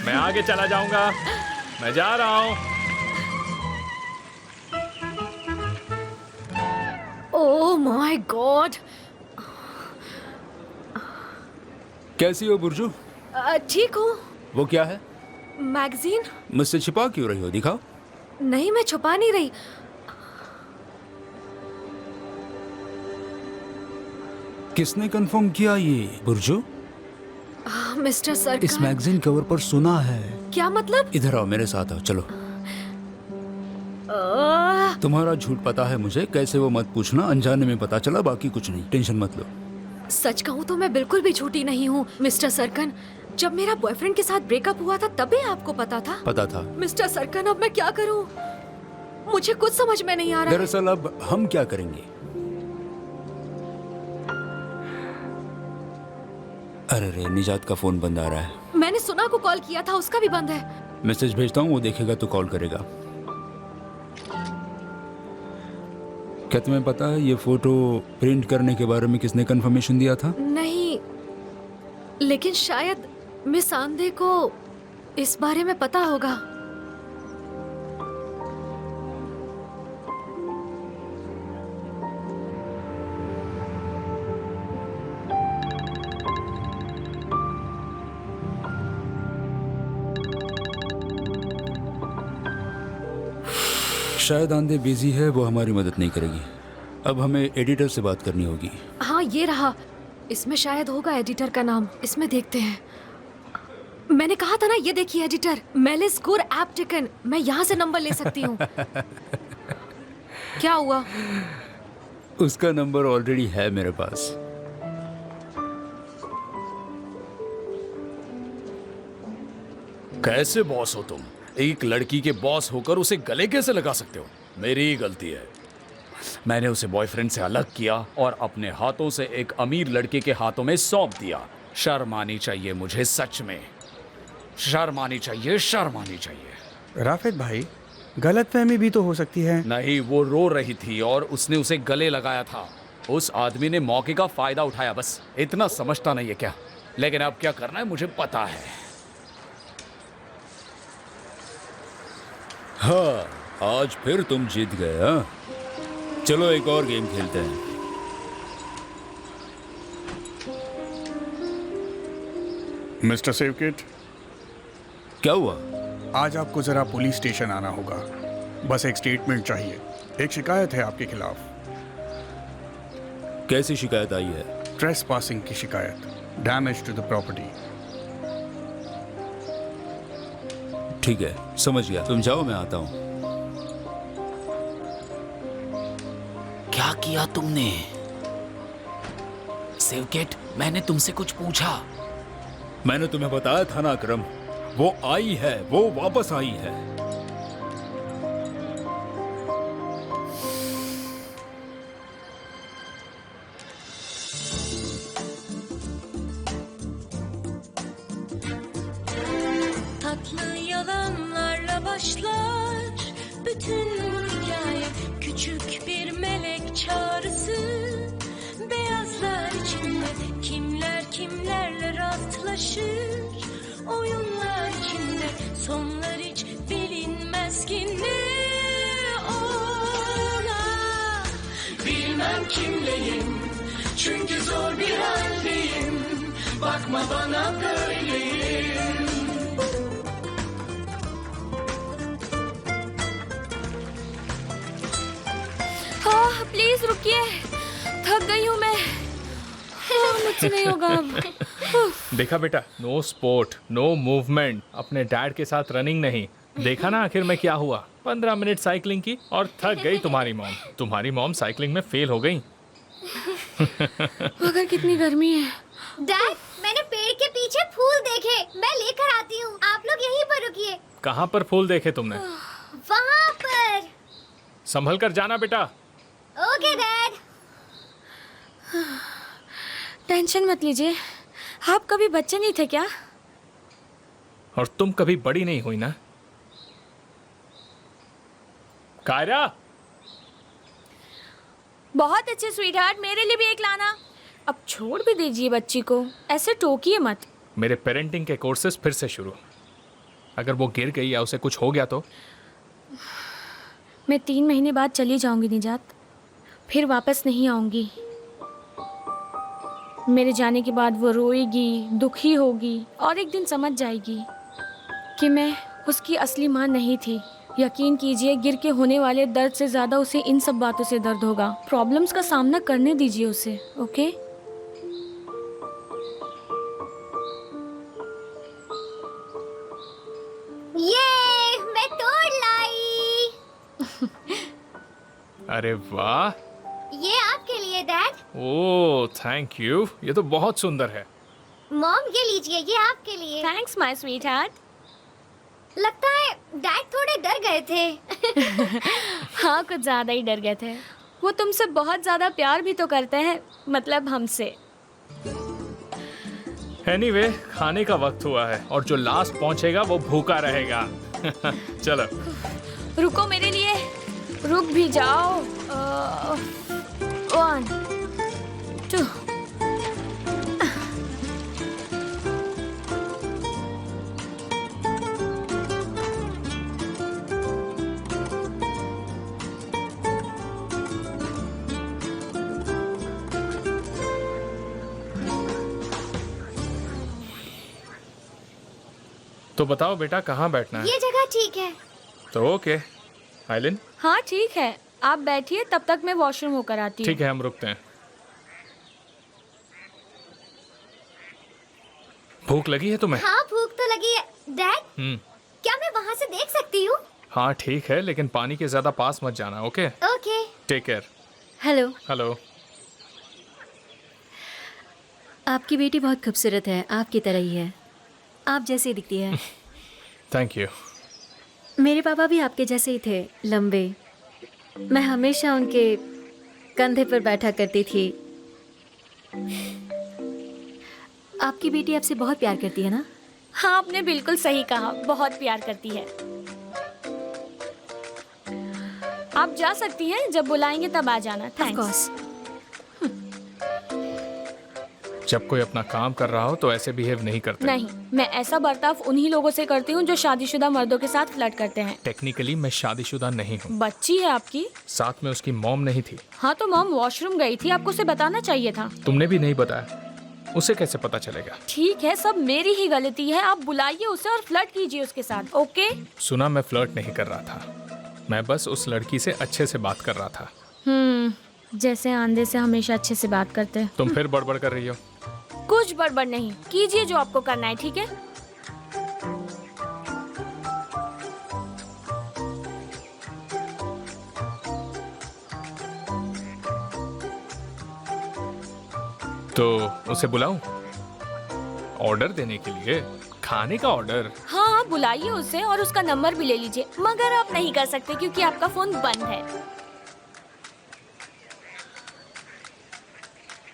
मैं आगे चला जाऊंगा। मैं जा रहा हूं। Oh my God. कैसी हो बुर्जू? ठीक हूँ। वो क्या है? मैगजीन। मुझसे छिपा क्यों रही हो? दिखाओ। नहीं, मैं छुपा नहीं रही। किसने कंफर्म किया ये बुर्जू? मिस्टर सरकार। इस मैगजीन कवर पर सुना है। क्या मतलब? इधर आओ, मेरे साथ आओ, चलो। तुम्हारा झूठ पता है मुझे, कैसे वो मत पूछना, अनजाने में पता चला, बाकी कुछ नहीं, टेंशन मत लो। सच कहूँ तो मैं बिल्कुल भी झूठी नहीं हूँ मिस्टर सरकन। जब मेरा बॉयफ्रेंड के साथ ब्रेकअप हुआ था तभी आपको पता था? पता था। मिस्टर सरकन, अब मैं क्या करूँ? मुझे कुछ समझ में नहीं आ रहा। दरअसल अब हम क्या करेंगे? अरे रे, निजात का फोन बंद आ रहा है। मैंने सुना को कॉल किया था, उसका भी बंद है। मैसेज भेजता हूँ, वो देखेगा तो कॉल करेगा। क्या तुम्हें पता है ये फोटो प्रिंट करने के बारे में किसने कंफर्मेशन दिया था? नहीं, लेकिन शायद मिस आंधे को इस बारे में पता होगा। शायद आंधे बिजी है, वो हमारी मदद नहीं करेगी। अब हमें एडिटर से बात करनी होगी। हाँ, ये रहा। इसमें शायद होगा एडिटर का नाम। इसमें देखते हैं। मैंने कहा था ना, ये देखिए एडिटर, मेलिस गुर एप्टिकन। मैं यहाँ से नंबर ले सकती हूँ। क्या हुआ? उसका नंबर ऑलरेडी है मेरे पास। कैसे बॉस हो तुम? एक लड़की के बॉस होकर उसे गले कैसे लगा सकते हो? मेरी ही गलती है। मैंने उसे बॉयफ्रेंड से अलग किया और अपने हाथों से एक अमीर लड़के के हाथों में सौंप दिया। शर्म आनी चाहिए मुझे, सच में शर्म आनी चाहिए, शर्म आनी चाहिए। राफेद भाई, गलतफहमी भी तो हो सकती है। नहीं, वो रो रही थी और उसने उसे गले लगाया था। उस आदमी ने मौके का फायदा उठाया, बस इतना समझता नहीं है क्या? लेकिन अब क्या करना है मुझे पता है। हाँ, आज फिर तुम जीत गए। हाँ, चलो एक और गेम खेलते हैं। मिस्टर सेवकिट, क्या हुआ? आज आपको जरा पुलिस स्टेशन आना होगा। बस एक स्टेटमेंट चाहिए। एक शिकायत है आपके खिलाफ। कैसी शिकायत आई है? ट्रेसपासिंग की शिकायत, डैमेज टू द प्रॉपर्टी। ठीक है, समझ गया। तुम जाओ, मैं आता हूँ। क्या किया तुमने? सेवकेट, मैंने तुमसे कुछ पूछा। मैंने तुम्हें बताया था ना अकरम, वो आई है, वो वापस आई है। Tatlı yalanlarla başlar bütün bu hikaye, küçük bir melek çağrısı. Beyazlar içinde kimler kimlerle rastlaşır, oyunlar içinde sonlar hiç bilinmez ki ne ola. Bilmem kimleyim çünkü zor bir haldeyim, bakma bana böyleyim. हाँ प्लीज रुकिए, थक गई हूँ मैं। हाँ, मुझसे नहीं होगा अब। देखा बेटा, नो स्पोर्ट, नो मूवमेंट, अपने डैड के साथ रनिंग नहीं। देखा ना आखिर में क्या हुआ? 15 मिनट साइकिलिंग की और थक गई तुम्हारी मॉम। तुम्हारी मॉम साइकिलिंग में फेल हो गई। मगर कितनी गर्मी है। डैड, मैंने पेड़ के पीछे फूल देखे, मैं लेकर आती हूँ। आप लोग यहीं पर रुकिए। कहाँ पर फूल देखे तुमने? वहाँ पर। संभल कर जाना बेटा। Okay dad. टेंशन मत लीजिए, आप कभी बच्चे नहीं थे क्या? और तुम कभी बड़ी नहीं हुई ना? कायरा, बहुत अच्छे स्वीटहार्ट, मेरे लिए भी एक लाना। अब छोड़ भी दीजिए बच्ची को, ऐसे टोकिए मत। मेरे पेरेंटिंग के कोर्सेज फिर से शुरू। अगर वो गिर गई या उसे कुछ हो गया तो? मैं 3 महीने बाद चली जाऊंगी निजात, फिर वापस नहीं आऊंगी। मेरे जाने के बाद वो रोएगी, दुखी होगी और एक दिन समझ जाएगी कि मैं उसकी असली माँ नहीं थी। यकीन कीजिए, गिर के होने वाले दर्द से ज़्यादा उसे इन सब बातों से दर्द होगा। प्रॉब्लम्स का सामना करने दीजिए उसे, ओके? ये मैं तोड़ लाई। अरे वाह, ये आपके लिए डैड। ओह थैंक यू, ये तो बहुत सुंदर है। मॉम ये लीजिए, ये आपके लिए। Thanks my sweetheart. लगता है डैड थोड़े डर गए थे। हाँ, कुछ ज़्यादा ही डर गए थे। वो तुमसे बहुत ज़्यादा प्यार भी तो करते हैं, मतलब हमसे। एनीवे, खाने का वक्त हुआ है और जो लास्ट पहुंचेगा वो भूखा रहेगा। चलो। रुको मेरे लिए, रुक भी जाओ। 1 2 तो बताओ बेटा, कहाँ बैठना है? ये जगह ठीक है। तो ओके। आइलिन? हाँ ठीक है, आप बैठिए, तब तक मैं वॉशरूम होकर आती हूँ। ठीक है, हम रुकते हैं। भूख लगी है तुम्हें? हाँ भूख तो लगी है। डैड, क्या मैं वहाँ से देख सकती हूँ? हाँ ठीक है, लेकिन पानी के ज्यादा पास मत जाना, okay? Okay. Take care. Hello. Hello. आपकी बेटी बहुत खूबसूरत है, आपकी तरह ही है, आप जैसी दिखती है। Thank you. मेरे पापा भी आपके जैसे ही थे, लंबे। मैं हमेशा उनके कंधे पर बैठा करती थी। आपकी बेटी आपसे बहुत प्यार करती है ना? हाँ, आपने बिल्कुल सही कहा, बहुत प्यार करती है। आप जा सकती हैं, जब बुलाएंगे तब आ जाना। थैंक्स। जब कोई अपना काम कर रहा हो तो ऐसे बिहेव नहीं करते। नहीं, मैं ऐसा बर्ताव उन्हीं लोगों से करती हूँ जो शादीशुदा मर्दों के साथ फ्लर्ट करते हैं। टेक्निकली मैं शादीशुदा नहीं हूँ। बच्ची है आपकी। साथ में उसकी मॉम नहीं थी। हाँ तो मॉम वॉशरूम गई थी, आपको उसे बताना चाहिए था। तुमने भी नहीं बताया, उसे कैसे पता चलेगा? ठीक है, सब मेरी ही गलती है। आप बुलाइए उसे और फ्लर्ट कीजिए उसके साथ, ओके? सुना, मैं फ्लर्ट नहीं कर रहा था, मैं बस उस लड़की से अच्छे से बात कर रहा था। जैसे आंधे से हमेशा अच्छे से बात करते हैं। तुम फिर बड़बड़ कर रही हो। कुछ बड़बड़ नहीं, कीजिए जो आपको करना है, ठीक है? तो उसे बुलाऊं ऑर्डर देने के लिए, खाने का ऑर्डर? हाँ, बुलाइए उसे और उसका नंबर भी ले लीजिए, मगर आप नहीं कर सकते क्योंकि आपका फोन बंद है।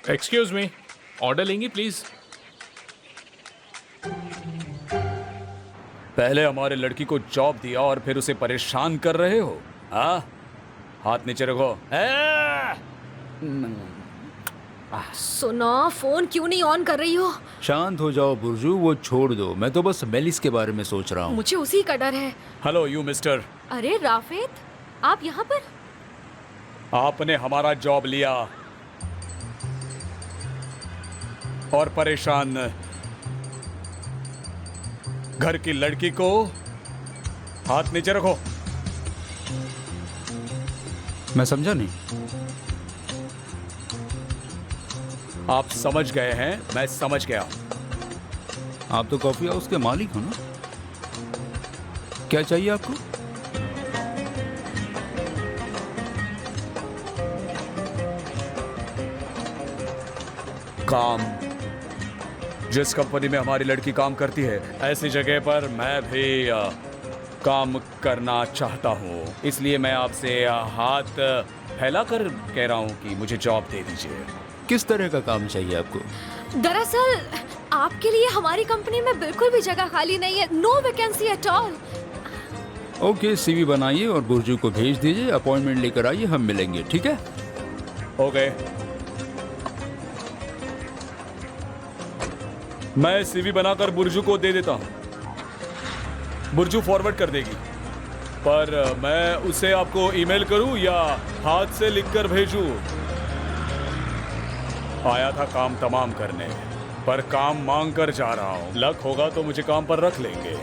एक्सक्यूज मी, ऑर्डर लेंगी प्लीज? पहले हमारे लड़की को जॉब दिया और फिर उसे परेशान कर रहे हो? हाँ, हाथ नीचे रखो। सुनो, फोन क्यों नहीं ऑन कर रही हो? शांत हो जाओ बुर्जू, वो छोड़ दो। मैं तो बस मेलिस के बारे में सोच रहा हूँ। मुझे उसी का डर है। Hello you mister. अरे राफेद, आप यहाँ पर? आपने हमारा जॉब लिया और परेशान घर की लड़की को। हाथ नीचे रखो। मैं समझा नहीं। आप समझ गए हैं, मैं समझ गया। आप तो कॉफी हाउस के मालिक हो ना? क्या चाहिए आपको? काम। जिस कंपनी में हमारी लड़की काम करती है, ऐसी जगह पर मैं भी काम करना चाहता हूँ। इसलिए मैं आपसे हाथ फैलाकर कह रहा हूँ कि मुझे जॉब दे दीजिए। किस तरह का काम चाहिए आपको? दरअसल आपके लिए हमारी कंपनी में बिल्कुल भी जगह खाली नहीं है। No vacancy at all. Okay, CV बनाइए और बुर्जू को भेज दीजिए। अपॉइंटमेंट लेकर आइए, हम मिलेंगे, ठीक है? ओके। मैं सीवी बनाकर बुर्जू को दे देता हूँ। बुर्जू फॉरवर्ड कर देगी, पर मैं उसे आपको ईमेल करूँ या हाथ से लिखकर भेजूँ? आया था काम तमाम करने, पर काम मांग कर जा रहा हूँ। लक होगा तो मुझे काम पर रख लेंगे।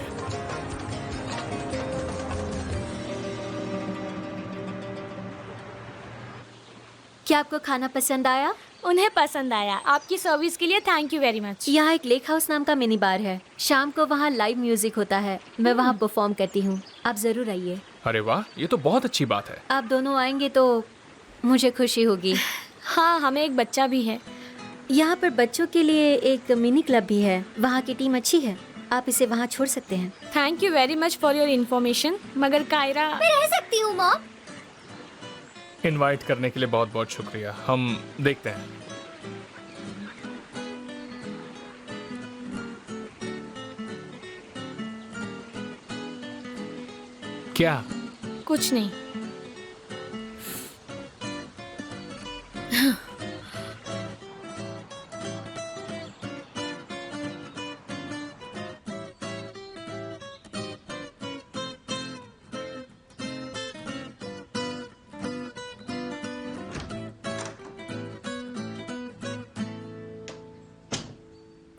क्या आपको खाना पसंद आया? उन्हें पसंद आया। आपकी सर्विस के लिए थैंक यू वेरी मच। यहाँ एक लेक हाउस नाम का मिनी बार है। शाम को वहाँ लाइव म्यूजिक होता है। मैं वहाँ परफॉर्म करती हूँ। आप जरूर आइए। अरे वाह, ये तो बहुत अच्छी बात है। आप दोनों आएंगे तो मुझे खुशी होगी। हाँ, हमें एक बच्चा भी है। यहाँ पर बच्चों के लिए एक मिनी क्लब भी है। वहाँ की टीम अच्छी है, आप इसे वहाँ छोड़ सकते हैं। Thank you very much for your information. मगर कायरा, मैं रह सकती हूँ मॉम। इनवाइट करने के लिए बहुत बहुत शुक्रिया। हम देखते हैं। क्या? कुछ नहीं।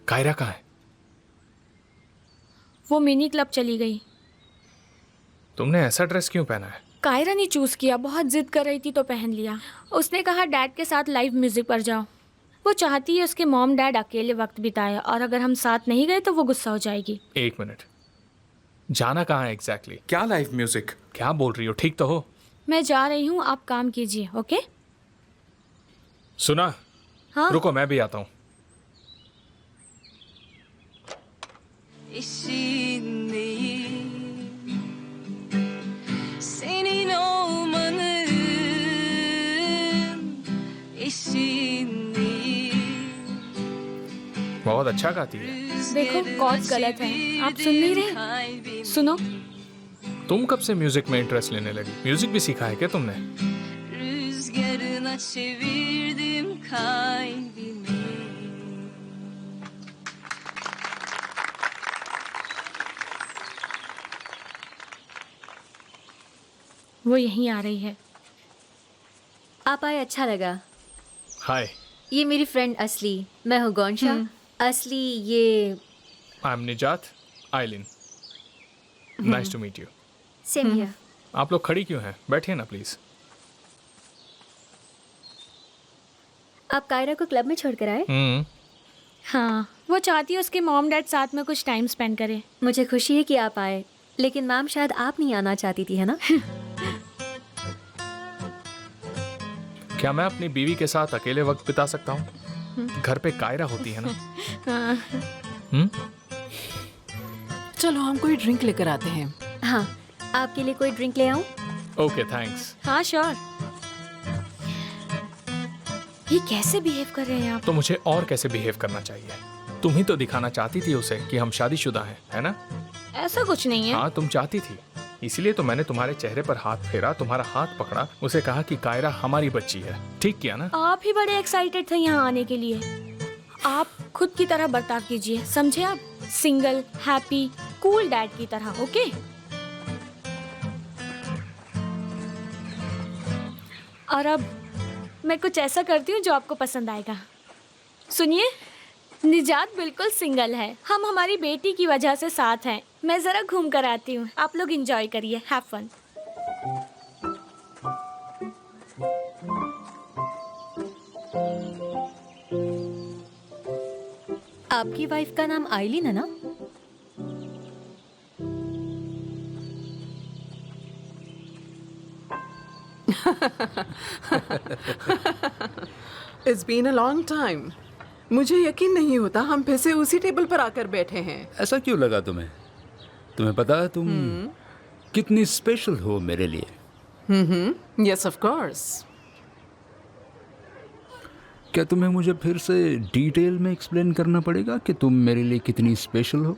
कायरा कहाँ है? वो मिनी क्लब चली गई। तुमने ऐसा ड्रेस क्यों पहना है? कायरा ने चूज किया, बहुत जिद कर रही थी तो पहन लिया। उसने कहा डैड के साथ लाइव म्यूजिक पर जाओ। वो चाहती है उसके मॉम डैड अकेले वक्त बिताए, और अगर हम साथ नहीं गए तो वो गुस्सा हो जाएगी। एक मिनट, जाना कहाँ है एग्जैक्टली? क्या लाइव म्यूजिक? क्या बोल रही हो? ठीक तो हो? मैं जा रही हूँ, आप काम कीजिए। ओके? सुना? हाँ? रुको, मैं भी आता हूँ। Senin olmanın eşindeyim. बहुत अच्छा गाती है। देखो कॉर्ड्स गलत हैं, आप सुन नहीं रहे? सुनो। तुम कब से म्यूजिक में इंटरेस्ट लेने लगी? म्यूजिक भी सीखा है क्या तुमने? Rüzgarına çevirdim kalbimi. वो यहीं आ रही है। आप आए, अच्छा लगा। हाय, ये मेरी फ्रेंड असली। मैं हूँ गौनशा। असली ये I am Nijat, Aylin. Nice to meet you. Same here. आप लोग खड़ी क्यों हैं? बैठिए ना प्लीज। आप कायरा को क्लब में छोड़कर आए? हाँ, वो चाहती है उसके मॉम डैड साथ में कुछ टाइम स्पेंड करे। मुझे खुशी है कि आप आए, लेकिन मैम शायद आप नहीं आना चाहती थी, है ना? क्या मैं अपनी बीवी के साथ अकेले वक्त बिता सकता हूँ? घर पे कायरा होती है ना। चलो हम कोई ड्रिंक लेकर आते हैं। हाँ, आपके लिए कोई ड्रिंक ले आऊं? Okay thanks. हाँ श्योर। ये कैसे बिहेव कर रहे हैं आप? तो मुझे और कैसे बिहेव करना चाहिए? तुम ही तो दिखाना चाहती थी उसे कि हम शादीशुदा हैं, है ना? ऐसा कुछ नहीं है। हाँ तुम चाहती थी, इसलिए तो मैंने तुम्हारे चेहरे पर हाथ फेरा, तुम्हारा हाथ पकड़ा, उसे कहा कि कायरा हमारी बच्ची है। ठीक किया ना? आप ही बड़े एक्साइटेड थे यहाँ आने के लिए। आप खुद की तरह बर्ताव कीजिए, समझे आप? सिंगल, हैप्पी, कूल डैड की तरह, ओके? और अब मैं कुछ ऐसा करती हूँ जो आपको पसंद आएगा। सुनिए, निजात बिल्कुल सिंगल है। हम हमारी बेटी की वजह से साथ हैं। मैं ज़रा घूम कर आती हूँ, आप लोग एंजॉय करिए, हैव फन। आपकी वाइफ का नाम आइलिन है ना? It's been a long time. मुझे यकीन नहीं होता हम फिर से उसी टेबल पर आकर बैठे हैं। ऐसा क्यों लगा तुम्हें? तुम्हें पता है तुम कितनी स्पेशल हो मेरे लिए? Yes, of course. क्या तुम्हें मुझे फिर से डिटेल में एक्सप्लेन करना पड़ेगा कि तुम मेरे लिए कितनी स्पेशल हो?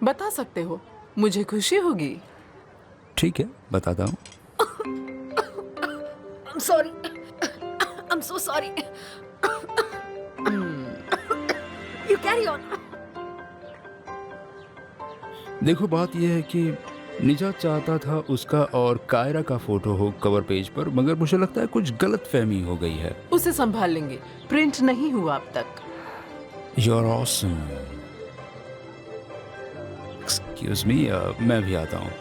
बता सकते हो, मुझे खुशी होगी। ठीक है, बताता हूँ। I'm sorry. I'm so sorry. You carry on. देखो बात यह है कि निजात चाहता था उसका और कायरा का फोटो हो कवर पेज पर, मगर मुझे लगता है कुछ गलत फहमी हो गई है। उसे संभाल लेंगे, प्रिंट नहीं हुआ अब तक। You're awesome. Excuse me, मैं भी आता हूँ।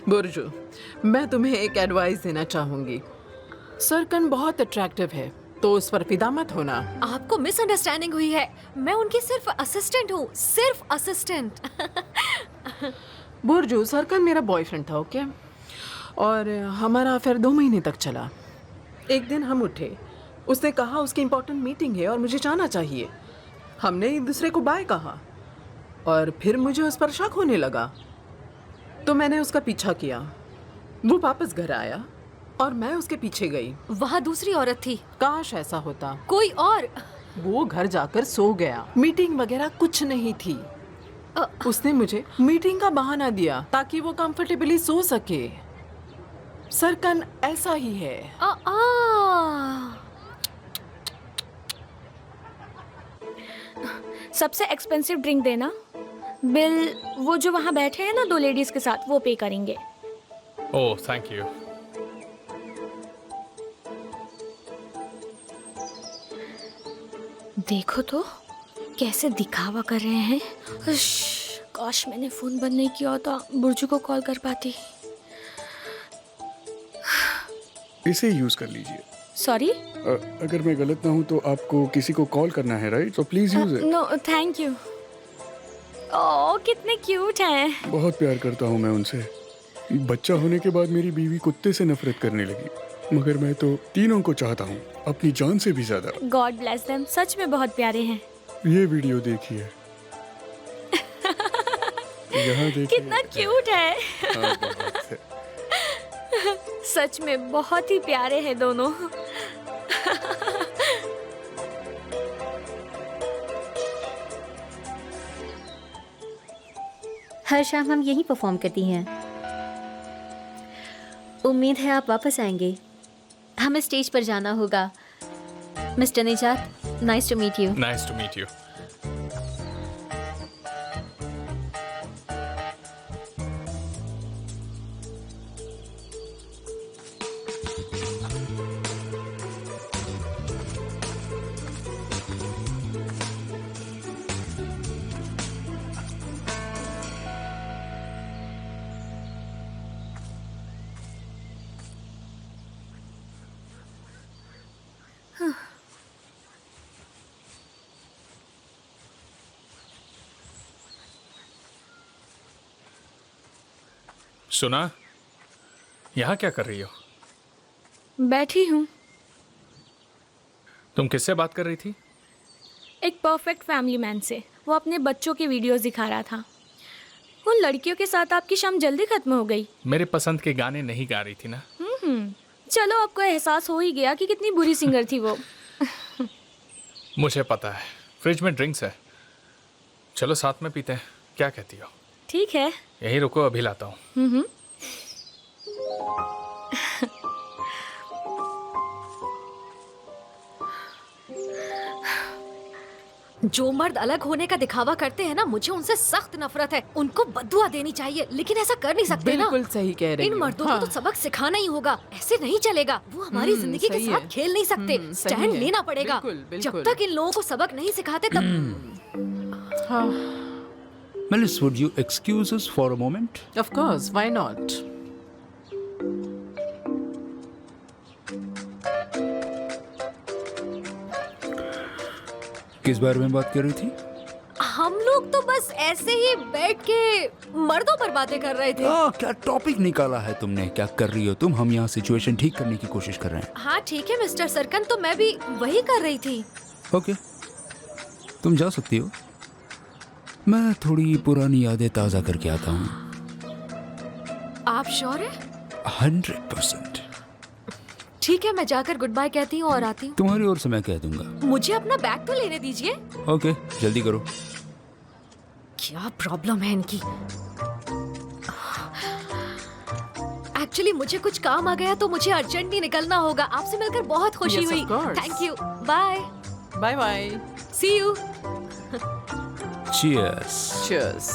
बुर्जू, मैं तुम्हें एक एडवाइस देना चाहूंगी। सरकन बहुत अट्रैक्टिव है, तो उस पर फिदा मत होना। आपको मिसअंडरस्टैंडिंग हुई है। मैं उनकी सिर्फ असिस्टेंट हूँ, सिर्फ असिस्टेंट। बुर्जू, सरकन मेरा बॉयफ्रेंड था, ओके? और हमारा अफेयर 2 महीने तक चला। एक दिन हम उठे, उसने कहा उसकी इम्पोर्टेंट मीटिंग है और मुझे जाना चाहिए। हमने एक दूसरे को बाय कहा और फिर मुझे उस पर शक होने लगा, तो मैंने उसका पीछा किया। वो वापस घर आया और मैं उसके पीछे गई। वहाँ दूसरी औरत थी। काश ऐसा होता। कोई और? वो घर जाकर सो गया। मीटिंग वगैरह कुछ नहीं थी। उसने मुझे मीटिंग का बहाना दिया ताकि वो कंफर्टेबली सो सके। सरकन ऐसा ही है। सबसे एक्सपेंसिव ड्रिंक देना। बिल वो जो वहाँ बैठे हैं ना 2 लेडीज के साथ, वो पे करेंगे। Oh thank you. देखो तो कैसे दिखावा कर रहे हैं। काश मैंने फोन बंद नहीं किया होता, बुर्जू को कॉल कर पाती। इसे यूज कर लीजिए। सॉरी? अगर मैं गलत ना हूँ तो आपको किसी को कॉल करना है, राइट? तो please use it. No thank you. Oh कितने क्यूट हैं। बहुत प्यार करता हूँ मैं उनसे। बच्चा होने के बाद मेरी बीवी कुत्ते से नफरत करने लगी, मगर मैं तो तीनों को चाहता हूँ, अपनी जान से भी ज्यादा। गॉड ब्लेस देम, सच में बहुत प्यारे हैं। ये वीडियो देखिए। यहाँ देखिए। कितना क्यूट है। हाँ, बहुत है। सच में बहुत ही प्यारे हैं दोनों। हर शाम हम यही परफॉर्म करती हैं। उम्मीद है आप वापस आएंगे। हमें स्टेज पर जाना होगा। Mister Nijat, nice to meet you. Nice to meet you. सुना, यहाँ क्या कर रही हो? बैठी हूँ। तुम किससे बात कर रही थी? एक परफेक्ट फैमिली मैन से। वो अपने बच्चों के वीडियोस दिखा रहा था। उन लड़कियों के साथ आपकी शाम जल्दी खत्म हो गई। मेरे पसंद के गाने नहीं गा रही थी ना। चलो, आपको एहसास हो ही गया कि कितनी बुरी सिंगर थी वो। मुझे पता है, फ्रिज में ड्रिंक्स है, चलो साथ में पीते हैं, क्या कहती हो? ठीक है। यहीं रुको, अभी लाता हूँ। जो मर्द अलग होने का दिखावा करते हैं ना, मुझे उनसे सख्त नफरत है। उनको बद्दुआ देनी चाहिए, लेकिन ऐसा कर नहीं सकते ना। बिल्कुल सही कह रही इन हो। मर्दों हाँ। को तो सबक सिखाना ही होगा, ऐसे नहीं चलेगा। वो हमारी जिंदगी के सही साथ है। खेल नहीं सकते। सही स्टैंड है। लेना पड़ेगा। बिल्कुल, जब बिल्कुल। तक इन लोगों को सबक नहीं सिखाते तब। हाँ, Melis, would you excuse us for a moment? of course, why not? किस बारे में बात कर रही थी? हम लोग तो बस ऐसे ही बैठ के मर्दों पर बातें कर रहे थे। क्या टॉपिक निकाला है तुमने? क्या कर रही हो तुम? हम यहाँ सिचुएशन ठीक करने की कोशिश कर रहे हैं। हाँ ठीक है मिस्टर सरकन, तो मैं भी वही कर रही थी। ओके, तुम जा सकती हो। मैं थोड़ी पुरानी यादें ताज़ा करके आता हूँ। आप श्योर है? 100%। ठीक है, मैं जाकर गुड बाय कहती हूँ और आती हूँ। तुम्हारी ओर से मैं कह दूंगा। मुझे अपना बैग तो लेने दीजिए। ओके, जल्दी करो। क्या प्रॉब्लम है इनकी? एक्चुअली मुझे कुछ काम आ गया, तो मुझे अर्जेंटली निकलना होगा। आपसे मिलकर बहुत खुशी Yes, of हुई। course. Thank you, bye. Bye bye. See you. Cheers. Cheers.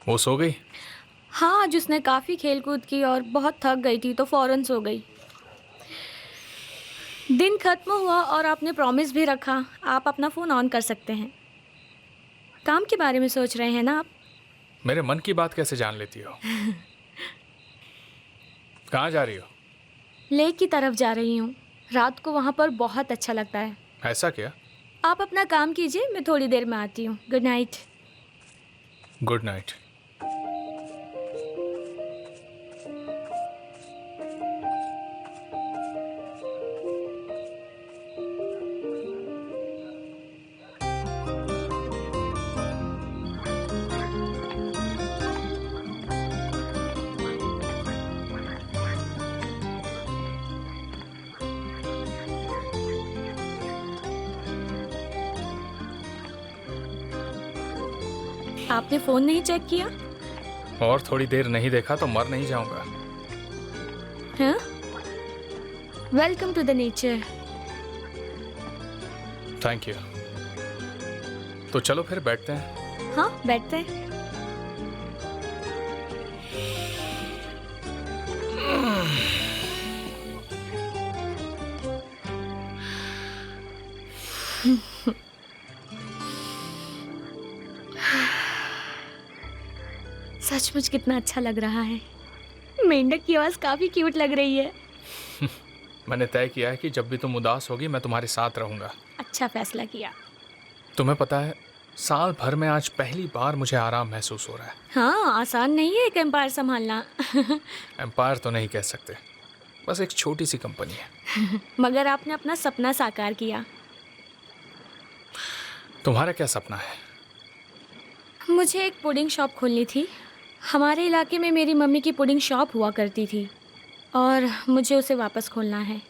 वो सो गई? हाँ, आज उसने काफ़ी खेलकूद की और बहुत थक गई थी, तो फौरन सो गई। दिन खत्म हुआ और आपने प्रॉमिस भी रखा। आप अपना फ़ोन ऑन कर सकते हैं। काम के बारे में सोच रहे हैं ना आप? मेरे मन की बात कैसे जान लेती हो? कहाँ जा रही हो? लेक की तरफ जा रही हूँ। रात को वहाँ पर बहुत अच्छा लगता है। ऐसा क्या? आप अपना काम कीजिए, मैं थोड़ी देर में आती हूँ। Good night. Good night. आपने फ़ोन नहीं चेक किया? और थोड़ी देर नहीं देखा तो मर नहीं जाऊंगा। हाँ? Welcome to the nature. Thank you. तो चलो फिर बैठते हैं। हाँ, बैठते हैं। सचमुच कितना अच्छा लग रहा है। मेंढक की आवाज़ काफ़ी क्यूट लग रही है। मैंने तय किया है कि जब भी तुम उदास होगी मैं तुम्हारे साथ रहूंगा। अच्छा फैसला किया। तुम्हें पता है, साल भर में आज पहली बार मुझे आराम महसूस हो रहा है। हाँ, आसान नहीं है एक एम्पायर संभालना। एम्पायर तो नहीं कह सकते, बस एक छोटी सी कंपनी है। मगर आपने अपना सपना साकार किया। तुम्हारा क्या सपना है? मुझे एक पुडिंग शॉप खोलनी थी। हमारे इलाके में मेरी मम्मी की पुडिंग शॉप हुआ करती थी और मुझे उसे वापस खोलना है।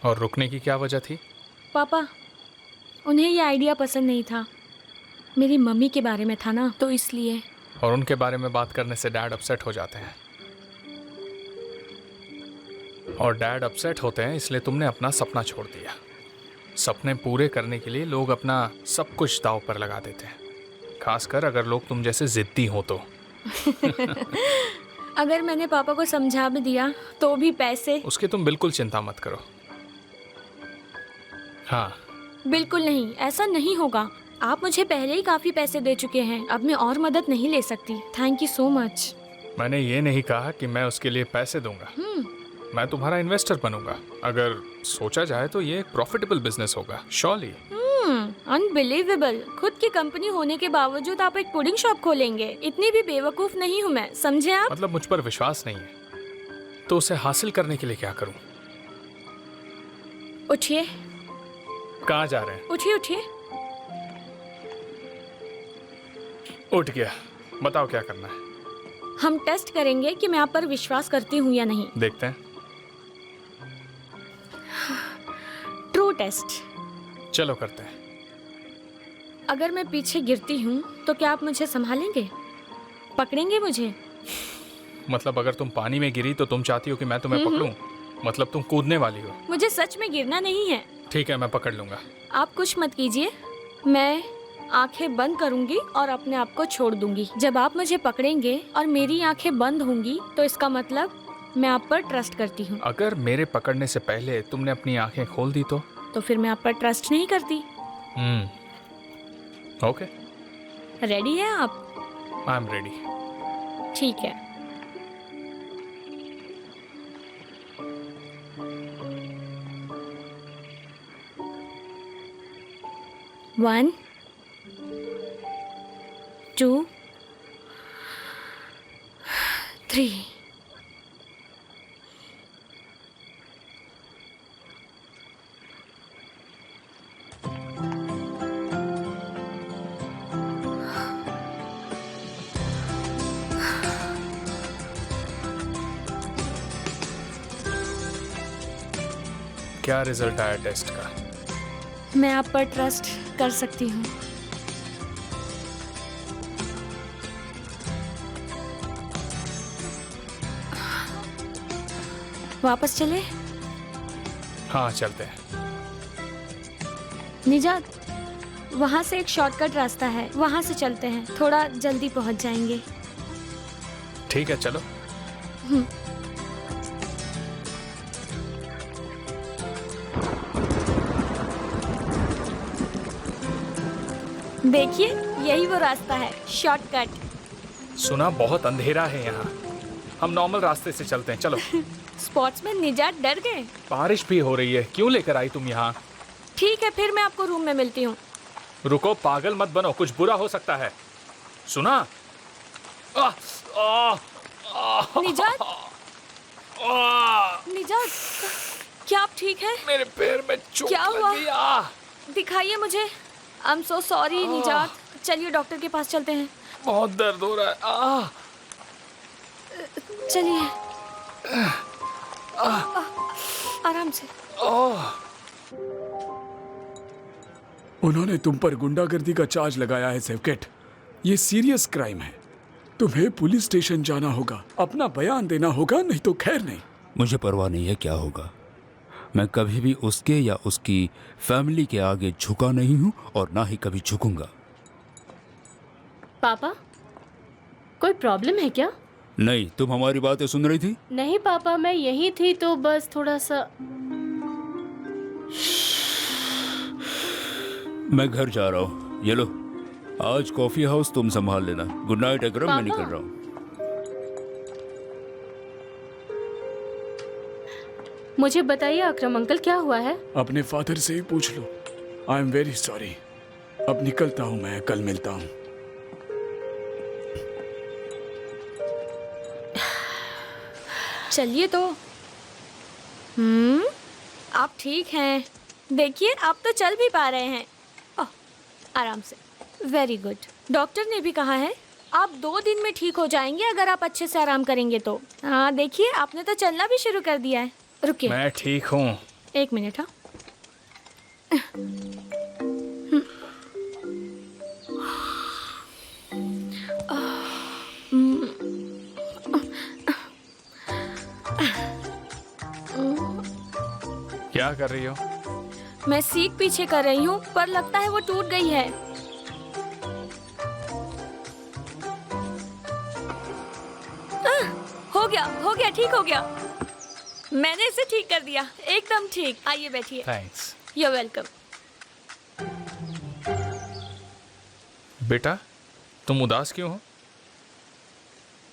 और रुकने की क्या वजह थी? पापा, उन्हें ये आइडिया पसंद नहीं था। मेरी मम्मी के बारे में था ना, तो इसलिए। और उनके बारे में बात करने से डैड अपसेट हो जाते हैं। और डैड अपसेट होते हैं इसलिए तुमने अपना सपना छोड़ दिया। सपने पूरे करने के लिए लोग अपना सब कुछ दांव पर लगा देते हैं, खासकर अगर लोग तुम जैसे जिद्दी हो तो। अगर मैंने पापा को समझा भी दिया तो भी पैसे। उसकी तुम बिल्कुल चिंता मत करो। हाँ, बिल्कुल नहीं, ऐसा नहीं होगा। आप मुझे पहले ही काफी पैसे दे चुके हैं, अब मैं और मदद नहीं ले सकती। Thank you so much. मैंने ये नहीं कहा कि मैं उसके लिए पैसे दूंगा। मैं तुम्हारा इन्वेस्टर बनूंगा। अगर सोचा जाए तो ये एक प्रॉफिटेबल बिजनेस होगा, श्योरली। अनबिलीवेबल, खुद की कंपनी होने के बावजूद आप एक पुडिंग शॉप खोलेंगे। इतनी भी बेवकूफ नहीं हूँ मैं, समझे आप? मतलब मुझ पर विश्वास नहीं है, तो उसे हासिल करने के लिए क्या करूं? उठिए। कहाँ जा रहे हैं? उठिए उठिए। उठ गया, बताओ क्या करना है? हम टेस्ट करेंगे कि मैं आप पर विश्वास करती हूँ या नहीं। देखते हैं। True test. चलो करते हैं। अगर मैं पीछे गिरती हूँ तो क्या आप मुझे संभालेंगे, पकड़ेंगे मुझे? मतलब अगर तुम पानी में गिरी तो तुम चाहती हो कि मैं तुम्हें पकड़ूं? मतलब तुम कूदने वाली हो? मुझे सच में गिरना नहीं है। ठीक है, मैं पकड़ लूंगा। आप कुछ मत कीजिए, मैं आंखें बंद करूंगी और अपने आप को छोड़ दूंगी। जब आप मुझे पकड़ेंगे और मेरी आंखें बंद होंगी तो इसका मतलब मैं आप पर ट्रस्ट करती हूँ। अगर मेरे पकड़ने से पहले तुमने अपनी आंखें खोल दी तो फिर मैं आप पर ट्रस्ट नहीं करती। ओके। रेडी है आप? I am ready. ठीक है। One, two, three. क्या रिजल्ट आया टेस्ट का? मैं आप पर ट्रस्ट कर सकती हूँ। वापस चले? हाँ चलते हैं। निजात, वहाँ से एक शॉर्टकट रास्ता है, वहाँ से चलते हैं, थोड़ा जल्दी पहुँच जाएंगे। ठीक है चलो। देखिए, यही वो रास्ता है, शॉर्टकट। सुना बहुत अंधेरा है यहाँ, हम नॉर्मल रास्ते से चलते हैं, चलो। स्पोर्ट्समैन निजात डर गए? बारिश भी हो रही है, क्यों लेकर आई तुम यहाँ? ठीक है, फिर मैं आपको रूम में मिलती हूँ। रुको, पागल मत बनो, कुछ बुरा हो सकता है। सुना? निजात, निजात, क्या आप ठीक हैं? मेरे पैर में चोट क्या लग हुआ? गई। दिखाइए मुझे। आई एम सो सॉरी निजात। चलिए डॉक्टर के पास चलते हैं। बहुत दर्द हो रहा है। चलिए, आराम से। उन्होंने तुम पर गुंडागर्दी का चार्ज लगाया है सेवकेट। ये सीरियस क्राइम है। तुम्हें पुलिस स्टेशन जाना होगा, अपना बयान देना होगा, नहीं तो खैर नहीं। मुझे परवाह नहीं है क्या होगा। मैं कभी भी उसके या उसकी फैमिली के आगे झुका नहीं हूं और ना ही कभी झुकूंगा। पापा, कोई प्रॉब्लम है क्या? नहीं, तुम हमारी बातें सुन रही थी? नहीं पापा, मैं यही थी तो बस थोड़ा सा। मैं घर जा रहा हूँ, ये लो, आज कॉफी हाउस तुम संभाल लेना। गुड नाइट अकरम, मैं निकल रहा हूँ। मुझे बताइए अकरम अंकल, क्या हुआ है? अपने फादर से ही पूछ लो। I am very sorry. अब निकलता हूँ मैं, कल मिलता हूँ। चलिए तो। आप ठीक हैं? देखिए, आप तो चल भी पा रहे हैं। आराम से। Very good. डॉक्टर ने भी कहा है आप 2 दिन में ठीक हो जाएंगे अगर आप अच्छे से आराम करेंगे तो। हाँ देखिए, आपने तो चलना भी शुरू कर दिया है। रुकिए, मैं ठीक हूँ। 1 मिनट। हाँ, क्या कर रही हो? मैं सीट पीछे कर रही हूँ, पर लगता है वो टूट गई है। हो गया, ठीक हो गया। मैंने इसे ठीक कर दिया, एकदम ठीक। आइए बैठिए। थैंक्स। You are welcome. बेटा तुम उदास क्यों हो?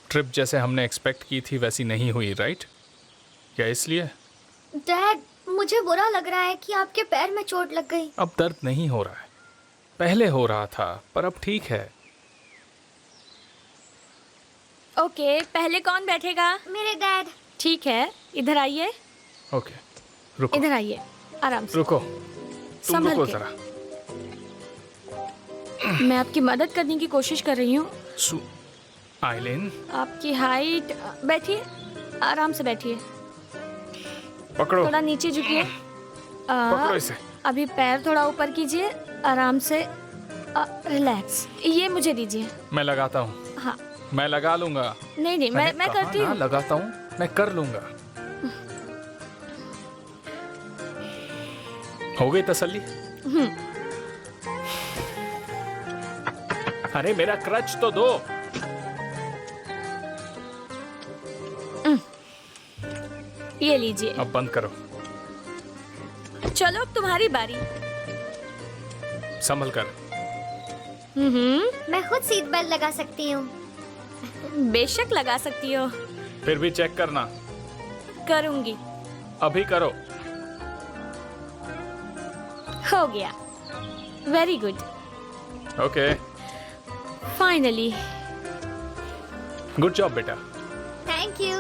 ट्रिप जैसे हमने एक्सपेक्ट की थी वैसी नहीं हुई, राइट? क्या इसलिए? डैड, मुझे बुरा लग रहा है कि आपके पैर में चोट लग गई। अब दर्द नहीं हो रहा है, पहले हो रहा था पर अब ठीक है। ओके, पहले कौन बैठेगा? मेरे डैड। ठीक है, इधर आइए। ओके रुको, इधर आइए, आराम से। रुको, तुम संभल रुको के। जरा। मैं आपकी मदद करने की कोशिश कर रही हूँ। आइलिन आपकी हाइट, बैठिए, आराम से बैठिए। पकड़ो, थोड़ा नीचे झुकिए। पकड़ो इसे। अभी पैर थोड़ा ऊपर कीजिए, आराम से। रिलैक्स। ये मुझे दीजिए। मैं लगाता हूँ। हाँ। मैं लगा लूंगा। नहीं नहीं, मैं करती हूँ। लगाता हूँ, मैं कर लूंगा। हो गई तसल्ली? अरे मेरा क्रच तो दो। ये लीजिए। अब बंद करो। चलो अब तुम्हारी बारी। संभल कर। मैं खुद सीट बेल्ट लगा सकती हूँ। बेशक लगा सकती हो। फिर भी चेक करना। करूंगी। अभी करो। हो गया। Very good. Okay, finally. Good job बेटा। Thank you.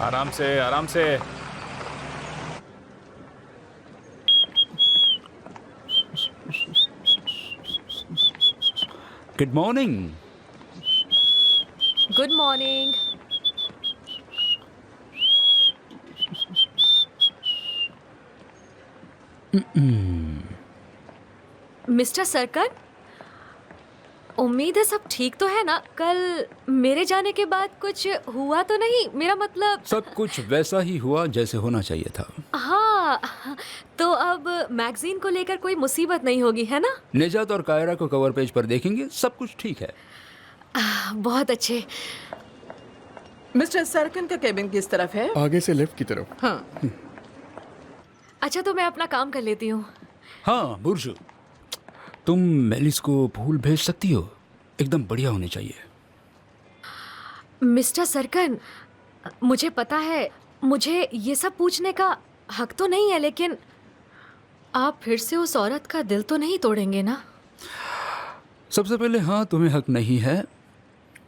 आराम से, आराम से। Good morning. Good morning. Mister Serkan, उम्मीद है सब ठीक तो है ना? कल मेरे जाने के बाद कुछ हुआ तो नहीं? मेरा मतलब सब कुछ वैसा ही हुआ जैसे होना चाहिए था। हाँ, तो अब मैगजीन को लेकर कोई मुसीबत नहीं होगी, है ना? निजात और कायरा को कवर पेज पर देखेंगे, सब कुछ ठीक है। बहुत अच्छे। मिस्टर सरकन का केबिन किस तरफ है? आगे से लेफ्ट की तरफ। हाँ। अच्छा, तो मैं अपना काम कर लेती हूँ। हाँ बुर्जु, तुम मेलिस को फूल भेज सकती हो, एकदम बढ़िया होने चाहिए। मिस्टर सरकन, मुझे पता है मुझे ये सब पूछने का हक तो नहीं है, लेकिन आप फिर से उस औरत का दिल तो नहीं तोड़ेंगे ना? सबसे पहले हाँ, तुम्हें हक नहीं है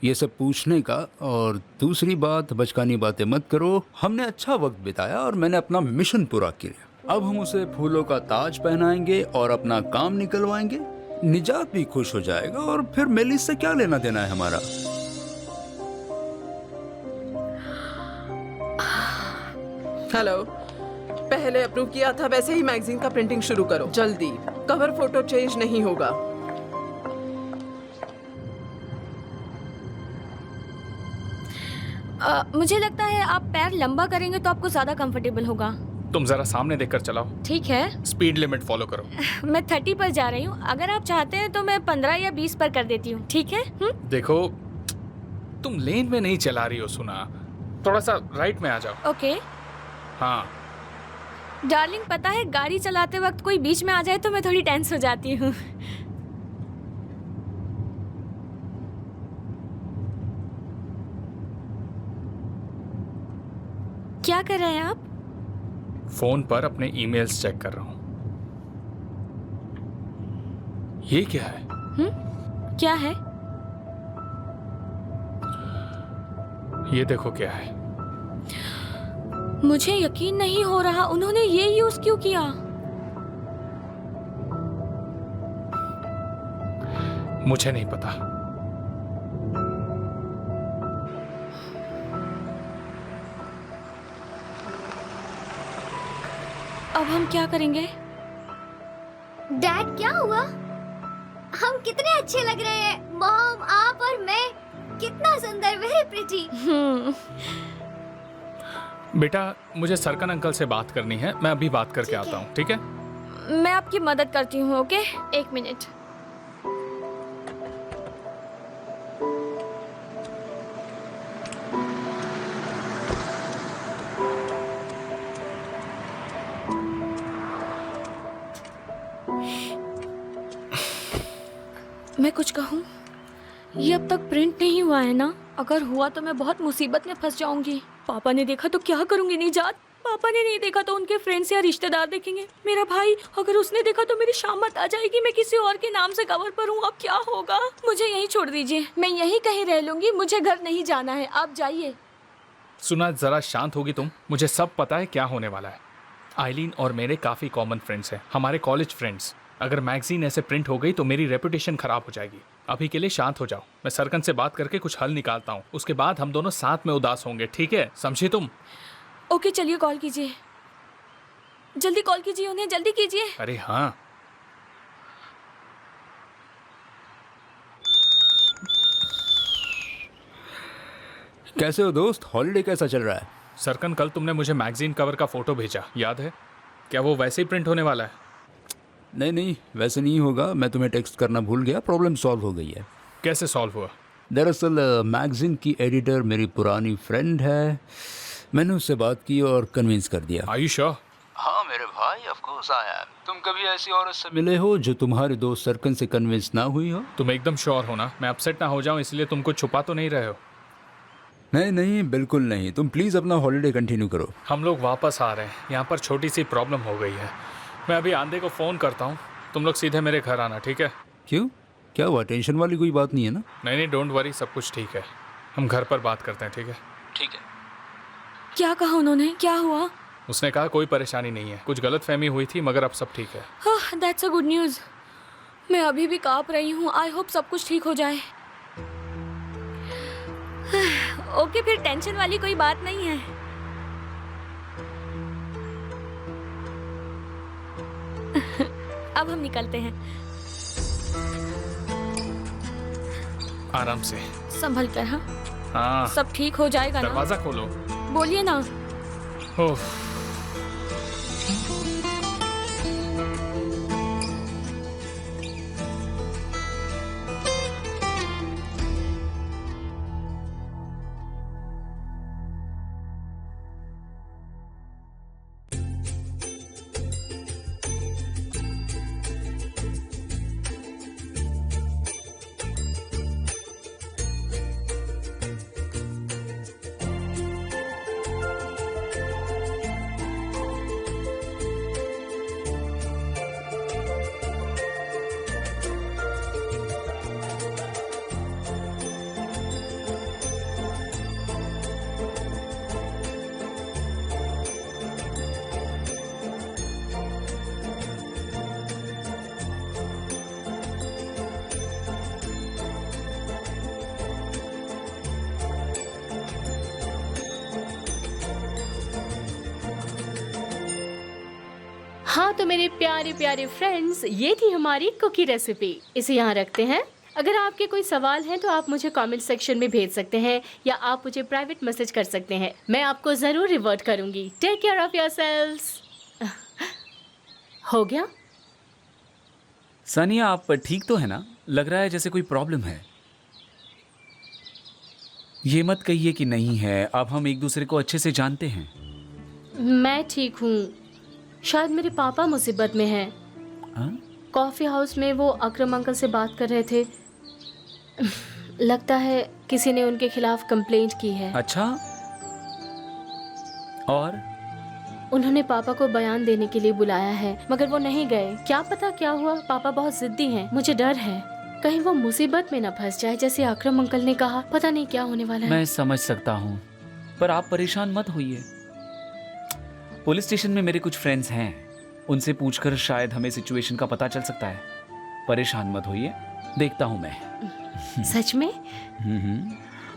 ये सब पूछने का, और दूसरी बात, बचकानी बातें मत करो। हमने अच्छा वक्त बिताया और मैंने अपना मिशन पूरा किया। अब हम उसे फूलों का ताज पहनाएंगे और अपना काम निकलवाएंगे। निजात भी खुश हो जाएगा और फिर मेलिस से क्या लेना देना है हमारा। हेलो, पहले अप्रूव किया था वैसे ही मैगजीन का प्रिंटिंग शुरू करो जल्दी। कवर फोटो चेंज नहीं होगा। मुझे लगता है आप पैर लंबा करेंगे तो आपको ज्यादा कंफर्टेबल होगा। तुम जरा सामने देखकर चलाओ। ठीक है। स्पीड लिमिट फॉलो करो। मैं 30 पर जा रही हूँ, अगर आप चाहते हैं तो मैं 15 या 20 पर कर देती हूँ। ठीक है? देखो, तुम लेन में नहीं चला रही हो, सुना? थोड़ा सा राइट में आ जाओ। ओके। हाँ। डार्लिंग, पता है गाड़ी चलाते वक्त कोई बीच में आ जाए तो मैं थोड़ी टेंस हो जाती हूँ। क्या कर रहे हैं आप? फोन पर अपने ईमेल्स चेक कर रहा हूँ। ये क्या है? क्या है? ये देखो क्या है। मुझे यकीन नहीं हो रहा, उन्होंने ये यूज क्यों किया? मुझे नहीं पता। अब हम क्या करेंगे? डैड, क्या हुआ? हम कितने अच्छे लग रहे हैं। मॉम, आप और मैं कितना सुंदर, वेरी प्रिटी। बेटा, मुझे सरकन अंकल से बात करनी है, मैं अभी बात करके आता हूँ, ठीक है? मैं आपकी मदद करती हूँ। Okay, 1 minute. मैं कुछ कहूँ? ये अब तक प्रिंट नहीं हुआ है ना? अगर हुआ तो मैं बहुत मुसीबत में फंस जाऊंगी। पापा ने देखा तो क्या करूंगी निजात? पापा ने नहीं देखा तो उनके फ्रेंड्स या रिश्तेदार देखेंगे। मेरा भाई अगर उसने देखा तो मेरी शामत आ जाएगी। मैं किसी और के नाम से कवर पर हूँ, अब क्या होगा? मुझे यहीं छोड़ दीजिए, मैं यहीं कहीं रह लूंगी। मुझे घर नहीं जाना है, आप जाइए। सुना, जरा शांत होगी तुम? मुझे सब पता है क्या होने वाला है। आइलीन और मेरे काफ़ी कॉमन फ्रेंड्स हैं, हमारे कॉलेज फ्रेंड्स। अगर मैगजीन ऐसे प्रिंट हो गई तो मेरी रेपुटेशन खराब हो जाएगी। अभी के लिए शांत हो जाओ, मैं सरकन से बात करके कुछ हल निकालता हूँ। उसके बाद हम दोनों साथ में उदास होंगे, ठीक है? समझी तुम? ओके, चलिए कॉल कीजिए, जल्दी कॉल कीजिए उन्हें, जल्दी कीजिए। अरे हाँ। कैसे हो दोस्त? हॉलीडे कैसा चल रहा है? सरकन, कल तुमने मुझे मैगजीन कवर का फोटो भेजा, याद है? क्या वो वैसे ही प्रिंट होने वाला है? नहीं नहीं, वैसे नहीं होगा। मैं तुम्हें टेक्स्ट करना भूल गया। प्रॉब्लम सॉल्व हो गई है। कैसे सॉल्व हुआ? दरअसल मैगजीन की एडिटर मेरी पुरानी फ्रेंड है। मैंने उससे बात की और कन्विंस कर दिया। Are you sure? हाँ मेरे भाई, ऑफ कोर्स आई एम। तुम कभी ऐसी औरत से मिले हो जो तुम्हारे दोस्त सरकन से कन्विंस ना हुई हो? तुम एकदम श्योर हो ना? मैं अपसेट ना हो जाऊं इसलिए तुम कुछ छुपा तो नहीं रहे हो? नहीं नहीं, बिल्कुल नहीं। तुम प्लीज़ अपना हॉलीडे कंटिन्यू करो। हम लोग वापस आ रहे हैं, यहाँ पर छोटी सी प्रॉब्लम हो गई है। मैं अभी आंधे को फ़ोन करता हूँ, तुम लोग सीधे मेरे घर आना, ठीक है? क्यों, क्या हुआ? टेंशन वाली कोई बात नहीं है ना? नहीं, डोंट वरी, सब कुछ ठीक है। हम घर पर बात करते हैं, ठीक है? ठीक है। क्या कहा उन्होंने? क्या हुआ? उसने कहा कोई परेशानी नहीं है, कुछ गलतफहमी हुई थी मगर अब सब ठीक है। That's a good news. मैं अभी भी काँप रही हूँ। आई होप सब कुछ ठीक हो जाए। ओके, फिर टेंशन वाली कोई बात नहीं है। अब हम निकलते हैं। आराम से, संभल कर। हाँ हाँ, सब ठीक हो जाएगा ना? दरवाजा खोलो। बोलिए ना। ओह, हाँ तो मेरे प्यारे प्यारे फ्रेंड्स, ये थी हमारी कुकी रेसिपी। इसे यहाँ रखते हैं। अगर आपके कोई सवाल हैं तो आप मुझे कमेंट सेक्शन में भेज सकते हैं या आप मुझे प्राइवेट मैसेज कर सकते हैं। मैं आपको ज़रूर रिवर्ट करूँगी। Take care of yourselves. हो गया? सानिया, आप ठीक तो है ना? लग रहा है जैसे कोई प्रॉब्लम है। ये मत कहिए कि नहीं है, अब हम एक दूसरे को अच्छे से जानते हैं। मैं ठीक हूँ। शायद मेरे पापा मुसीबत में हैं। कॉफ़ी हाउस में वो अकरम अंकल से बात कर रहे थे। लगता है किसी ने उनके खिलाफ कंप्लेंट की है। अच्छा, और? उन्होंने पापा को बयान देने के लिए बुलाया है मगर वो नहीं गए। क्या पता क्या हुआ। पापा बहुत जिद्दी हैं। मुझे डर है कहीं वो मुसीबत में न फंस जाए जैसे अकरम अंकल ने कहा। पता नहीं क्या होने वाला है। मैं समझ सकता हूँ, पर आप परेशान मत होइए। पुलिस स्टेशन में मेरे कुछ फ्रेंड्स हैं, उनसे पूछकर शायद हमें सिचुएशन का पता चल सकता है। परेशान मत होइए, देखता हूँ मैं। सच में?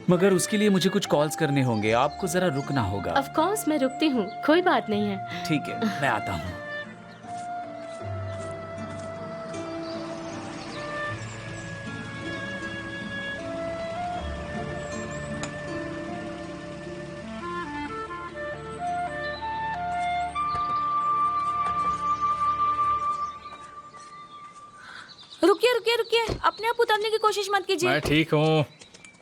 मगर उसके लिए मुझे कुछ कॉल्स करने होंगे, आपको जरा रुकना होगा। ऑफ कोर्स मैं रुकती हूँ, कोई बात नहीं है। ठीक है, मैं आता हूँ। रुकिए रुकिए रुकिए, अपने आप उतरने की कोशिश मत कीजिए। मैं ठीक हूँ।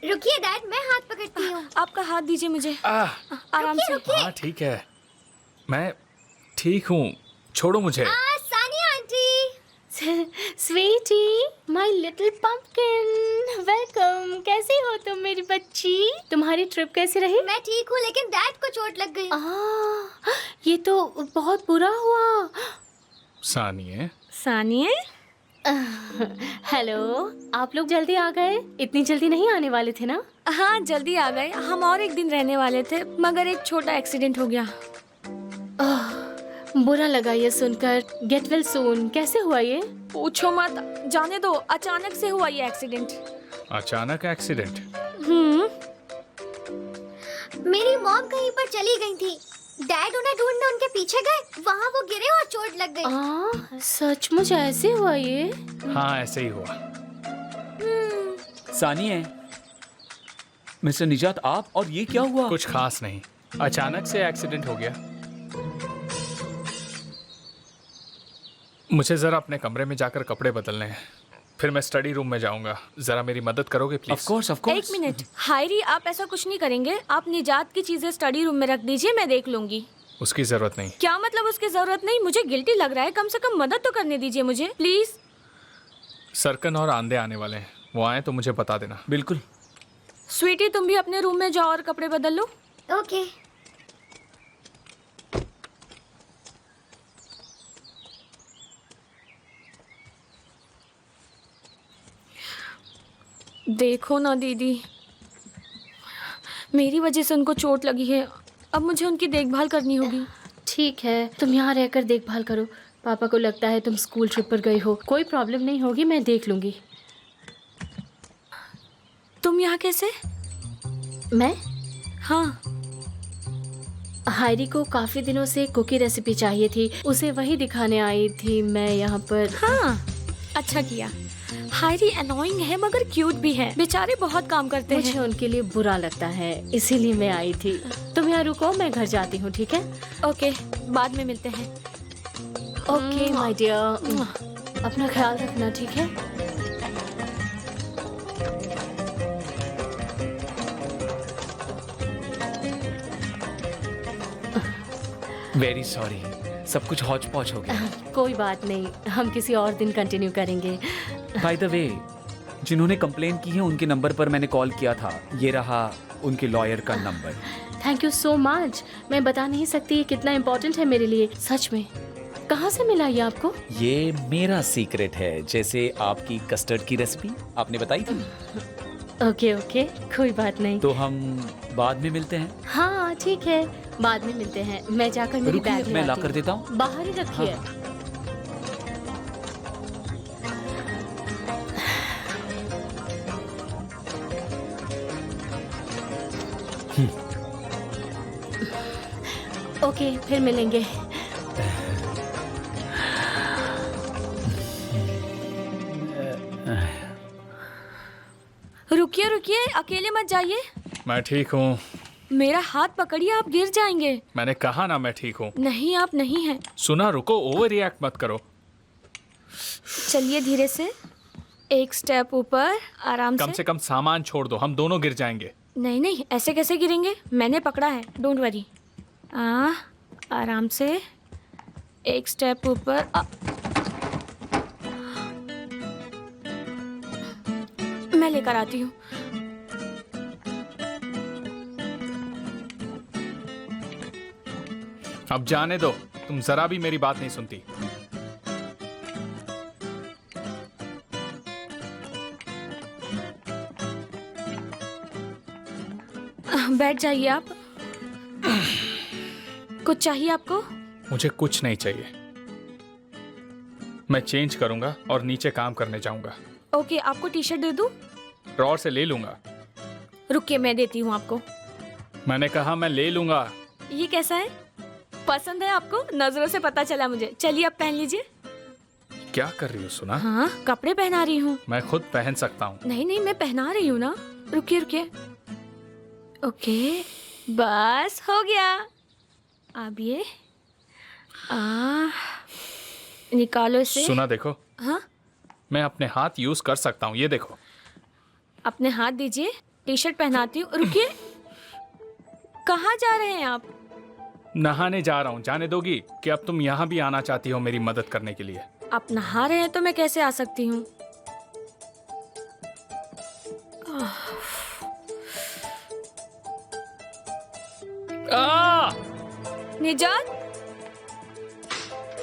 रुकिए डैड, मैं हाथ पकड़ती हूँ। आपका हाथ दीजिए मुझे। आराम से। हाँ ठीक है, मैं ठीक हूँ, छोड़ो मुझे। Sania aunty. Sweetie, my little pumpkin, welcome. कैसी हो तुम मेरी बच्ची? तुम्हारी ट्रिप कैसी रही? मैं ठीक हूँ, लेकिन डैड को चोट लग गई। ये तो बहुत बुरा हुआ। सानिया? हेलो, आप लोग जल्दी आ गए? इतनी जल्दी नहीं आने वाले थे ना? हाँ, जल्दी आ गए। हम और एक दिन रहने वाले थे, मगर एक छोटा एक्सीडेंट हो गया। बुरा लगा ये सुनकर। Get well soon. कैसे हुआ ये? पूछो मत, जाने दो। अचानक से हुआ ये एक्सीडेंट। अचानक एक्सीडेंट? मेरी मॉम कहीं पर चली गई थी। डैड उन्हें ढूंढने उनके पीछे गए, वहाँ वो गिरे और चोट लग गई। सचमुच ऐसे हुआ ये? हाँ, ऐसे ही हुआ। सानिया, मिस्टर निजात, आप और ये क्या हुआ? कुछ खास नहीं, अचानक से एक्सीडेंट हो गया। मुझे जरा अपने कमरे में जाकर कपड़े बदलने हैं, फिर मैं स्टडी रूम में जाऊंगा। जरा मेरी मदद करोगे please? Of course, of course. एक मिनट, हायरी, आप ऐसा कुछ नहीं करेंगे। आप निजात की चीजें स्टडी रूम में रख दीजिए, मैं देख लूंगी। उसकी जरूरत नहीं। क्या मतलब उसकी जरूरत नहीं? मुझे गिल्टी लग रहा है। कम से कम मदद तो करने दीजिए मुझे, प्लीज। सरकन और आंधे आने वाले हैं, वो आए तो मुझे बता देना। बिल्कुल। स्वीटी, तुम भी अपने रूम में जाओ और कपड़े बदल लो। ओके। देखो ना दीदी, मेरी वजह से उनको चोट लगी है। अब मुझे उनकी देखभाल करनी होगी। ठीक है, तुम यहाँ रहकर देखभाल करो। पापा को लगता है तुम स्कूल ट्रिप पर गई हो। कोई प्रॉब्लम नहीं होगी, मैं देख लूंगी। तुम यहाँ कैसे? मैं? हाँ, हायरी को काफी दिनों से कुकी रेसिपी चाहिए थी, उसे वही दिखाने आई थी मैं यहाँ पर। हाँ, अच्छा किया। हायरी अनोइंग है मगर क्यूट भी है। बेचारे बहुत काम करते हैं। मुझे उनके लिए बुरा लगता है, इसीलिए मैं आई थी। तुम यहाँ रुको, मैं घर जाती हूँ, ठीक है? ओके, बाद में मिलते हैं। ओके माय डियर, अपना ख्याल रखना, ठीक है? वेरी सॉरी, सब कुछ हौच पौच हो गया। कोई बात नहीं, हम किसी और दिन कंटिन्यू करेंगे। बाय द वे, जिन्होंने कंप्लेन की है उनके नंबर पर मैंने कॉल किया था। ये रहा उनके लॉयर का number. Thank you so much. मैं बता नहीं सकती ये कितना इम्पोर्टेंट है मेरे लिए, सच में। कहाँ से मिला ये आपको? ये मेरा सीक्रेट है, जैसे आपकी कस्टर्ड की रेसिपी आपने बताई थी। ओके ओके, कोई बात नहीं। तो हम बाद में मिलते हैं। हाँ ठीक है, बाद में मिलते हैं। मैं जाकर मेरी रुकिए, बैग ले मैं आती ला कर हूँ। देता हूँ। बाहर ही रखिए। हाँ। ओके, फिर मिलेंगे। रुकिए रुकिए, अकेले मत जाइए। मैं ठीक हूँ। मेरा हाथ पकड़िए, आप गिर जाएंगे। मैंने कहा ना मैं ठीक हूँ। नहीं, आप नहीं हैं। सुना, रुको, ओवर रिएक्ट मत करो। चलिए धीरे से, एक स्टेप ऊपर, आराम कम से। से कम सामान छोड़ दो, हम दोनों गिर जाएंगे। नहीं नहीं, ऐसे कैसे गिरेंगे? मैंने पकड़ा है, डोंट वरी। आराम से, एक स्टेप ऊपर। मैं लेकर आती हूँ। अब जाने दो, तुम जरा भी मेरी बात नहीं सुनती। बैठ जाइए आप। कुछ चाहिए आपको? मुझे कुछ नहीं चाहिए। मैं चेंज करूंगा और नीचे काम करने जाऊंगा। ओके, आपको टी शर्ट दे दूं? ड्रॉर से ले लूंगा। रुकिए, मैं देती हूँ आपको। मैंने कहा मैं ले लूंगा। ये कैसा है? पसंद है आपको? नजरों से पता चला मुझे। चलिए, आप पहन लीजिए। क्या कर रही हो सुना? हाँ, कपड़े पहना रही हूँ। मैं खुद पहन सकता हूँ। नहीं नहीं, मैं पहना रही हूँ ना। रुकिए रुकिए। ओके, बस हो गया। अब ये निकालो इसे। सुना, देखो। हाँ, मैं अपने हाथ यूज कर सकता हूँ, ये देखो। अपने हाथ दीजिए, टी शर्ट पहनाती हूँ। रुकिए, कहाँ जा रहे हैं आप? नहाने जा रहा हूँ। जाने दोगी कि अब तुम यहाँ भी आना चाहती हो मेरी मदद करने के लिए? आप नहा रहे हैं तो मैं कैसे आ सकती हूँ? निजात,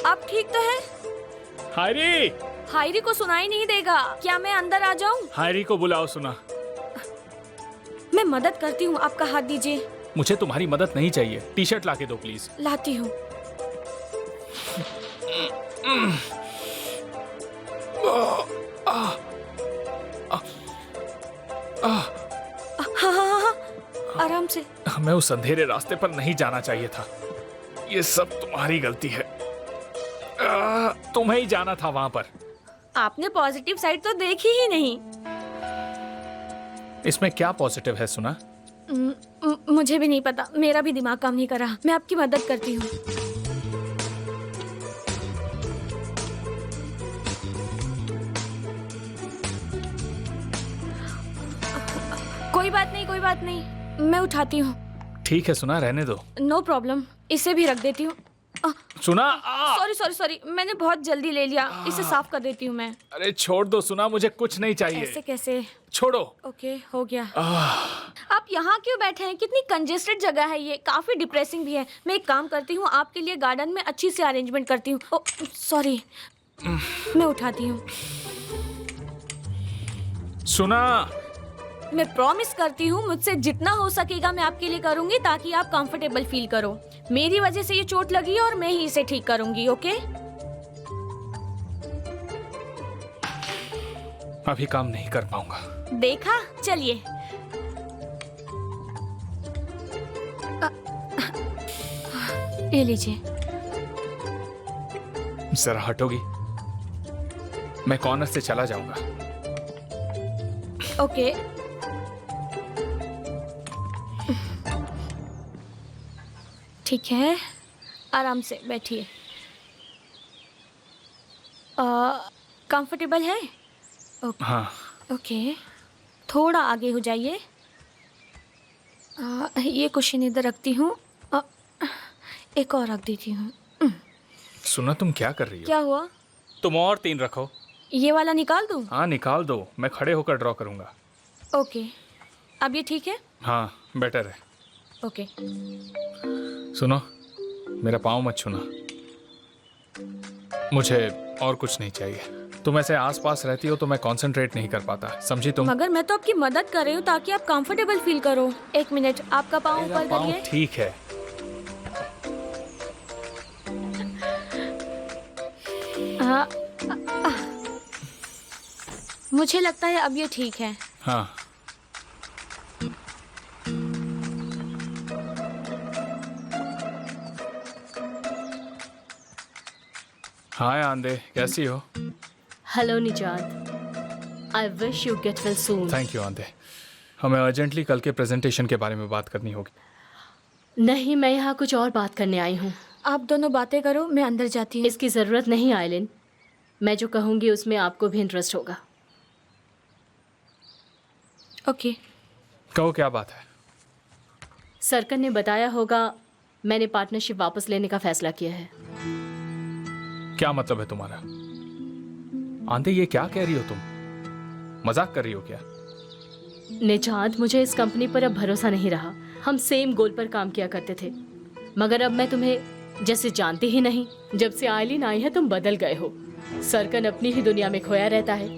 आप ठीक तो हैं? हायरी, हायरी को सुनाई नहीं देगा। क्या मैं अंदर आ जाऊं? हायरी को बुलाओ। सुना, मैं मदद करती हूँ, आपका हाथ दीजिए। मुझे तुम्हारी मदद नहीं चाहिए। टी शर्ट लाके दो प्लीज। लाती हूँ। हाँ, आराम से। हमें उस अंधेरे रास्ते पर नहीं जाना चाहिए था। ये सब तुम्हारी गलती है। तुम्हें ही जाना था वहां पर। आपने पॉजिटिव साइड तो देखी ही नहीं। इसमें क्या पॉजिटिव है? सुना, मुझे भी नहीं पता, मेरा भी दिमाग काम नहीं कर रहा। मैं आपकी मदद करती हूँ। कोई बात नहीं, कोई बात नहीं, मैं उठाती हूँ। ठीक है सुना, रहने दो। नो प्रॉब्लम, इसे भी रख देती हूँ। सुना, सॉरी सॉरी सॉरी, मैंने बहुत जल्दी ले लिया। इसे साफ कर देती हूँ मैं। अरे छोड़ दो सुना, मुझे कुछ नहीं चाहिए। ऐसे कैसे? छोड़ो। ओके, हो गया। आप यहाँ क्यों बैठे हैं? कितनी कंजेस्टेड जगह है ये, काफी डिप्रेसिंग भी है। मैं एक काम करती हूँ, आपके लिए गार्डन में अच्छी सी अरेंजमेंट करती हूँ। सॉरी, मैं उठाती हूँ। सुना, मैं प्रॉमिस करती हूँ, मुझसे जितना हो सकेगा मैं आपके लिए करूंगी ताकि आप कंफर्टेबल फील करो। मेरी वजह से ये चोट लगी है और मैं ही इसे ठीक करूंगी। ओके? अभी काम नहीं कर पाऊंगा। देखा, चलिए। ये लीजिए। जरा हटोगी? मैं कॉर्नर से चला जाऊंगा। ओके। ठीक है, आराम से बैठिए। कंफर्टेबल है? हाँ। ओके, थोड़ा आगे हो जाइए। ये कुशन इधर रखती हूँ। एक और रख देती हूँ। सुना, तुम क्या कर रही हो? क्या हुआ? तुम और 3 रखो। ये वाला निकाल दूँ? हाँ निकाल दो, मैं खड़े होकर ड्रॉ करूंगा। ओके, अब ये ठीक है? हाँ, बेटर है। ओके। सुनो, मेरा पाँव मत छूना। मुझे और कुछ नहीं चाहिए। तुम ऐसे आसपास रहती हो तो मैं कंसंट्रेट नहीं कर पाता, समझी तुम? मगर मैं तो आपकी मदद कर रही हूँ ताकि आप कंफर्टेबल फील करो। 1 मिनट, आपका पाँव मेरा ऊपर पाँव करिए। ठीक है। मुझे लगता है अब ये ठीक है। हाँ। हाय आंदे, कैसी हो? हेलो निजात, I wish you get well soon. Thank you आंदे। हमें अर्जेंटली कल के प्रेजेंटेशन के बारे में बात करनी होगी। नहीं, मैं यहाँ कुछ और बात करने आई हूँ। आप दोनों बातें करो, मैं अंदर जाती हूँ। इसकी ज़रूरत नहीं आयलिन, मैं जो कहूँगी उसमें आपको भी इंटरेस्ट होगा। ओके। कहो, क्या बात है? सरकन ने बताया होगा, मैंने पार्टनरशिप वापस लेने का फैसला किया है। क्या मतलब है तुम्हारा? आंदे, ये क्या कह रही हो तुम? मजाक कर रही हो क्या? निजात, मुझे इस कंपनी पर अब भरोसा नहीं रहा। हम सेम गोल पर काम किया करते थे, मगर अब मैं तुम्हें जैसे जानती ही नहीं। जब से आयलिन आई है तुम बदल गए हो। सरकन अपनी ही दुनिया में खोया रहता है।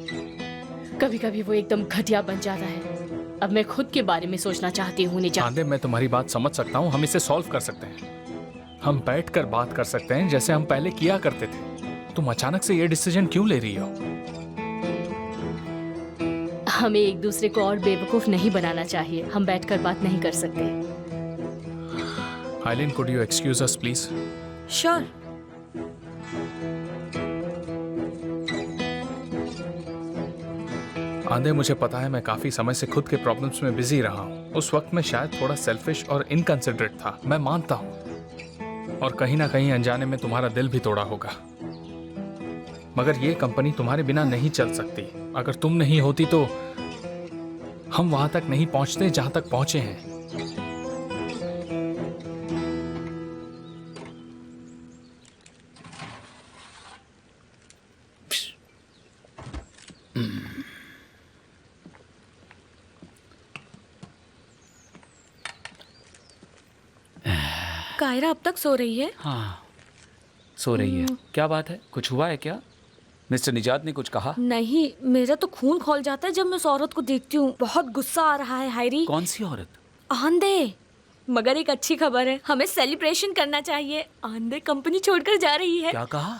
कभी कभी वो एकदम घटिया बन जाता है। अब मैं खुद के बारे में सोचना चाहती हूँ निजात। आंदे, मैं तुम्हारी बात समझ सकता हूँ। हम इसे सॉल्व कर सकते हैं। हम बैठकर बात कर सकते हैं जैसे हम पहले किया करते थे। तुम अचानक से ये डिसीजन क्यों ले रही हो? हमें एक दूसरे को और बेवकूफ नहीं बनाना चाहिए। हम बैठकर बात नहीं कर सकते। Aylin, could you excuse us please? Sure. आंधे, मुझे पता है मैं काफी समय से खुद के प्रॉब्लम्स में बिजी रहा हूँ। उस वक्त मैं शायद थोड़ा सेल्फिश और इनकंसिडरेट था, मैं मानता हूँ। और कहीं ना कहीं अनजाने में तुम्हारा दिल भी तोड़ा होगा। मगर ये कंपनी तुम्हारे बिना नहीं चल सकती। अगर तुम नहीं होती तो हम वहां तक नहीं पहुंचते जहां तक पहुंचे हैं। कायरा अब तक सो रही है? हाँ, सो रही है। क्या बात है, कुछ हुआ है क्या? मिस्टर निजात ने कुछ कहा? नहीं, मेरा तो खून खौल जाता है जब मैं उस औरत को देखती हूँ। बहुत गुस्सा आ रहा है हायरी। कौन सी औरत? आंधे। मगर एक अच्छी खबर है, हमें सेलिब्रेशन करना चाहिए। आंधे कंपनी छोड़कर जा रही है। क्या कहा?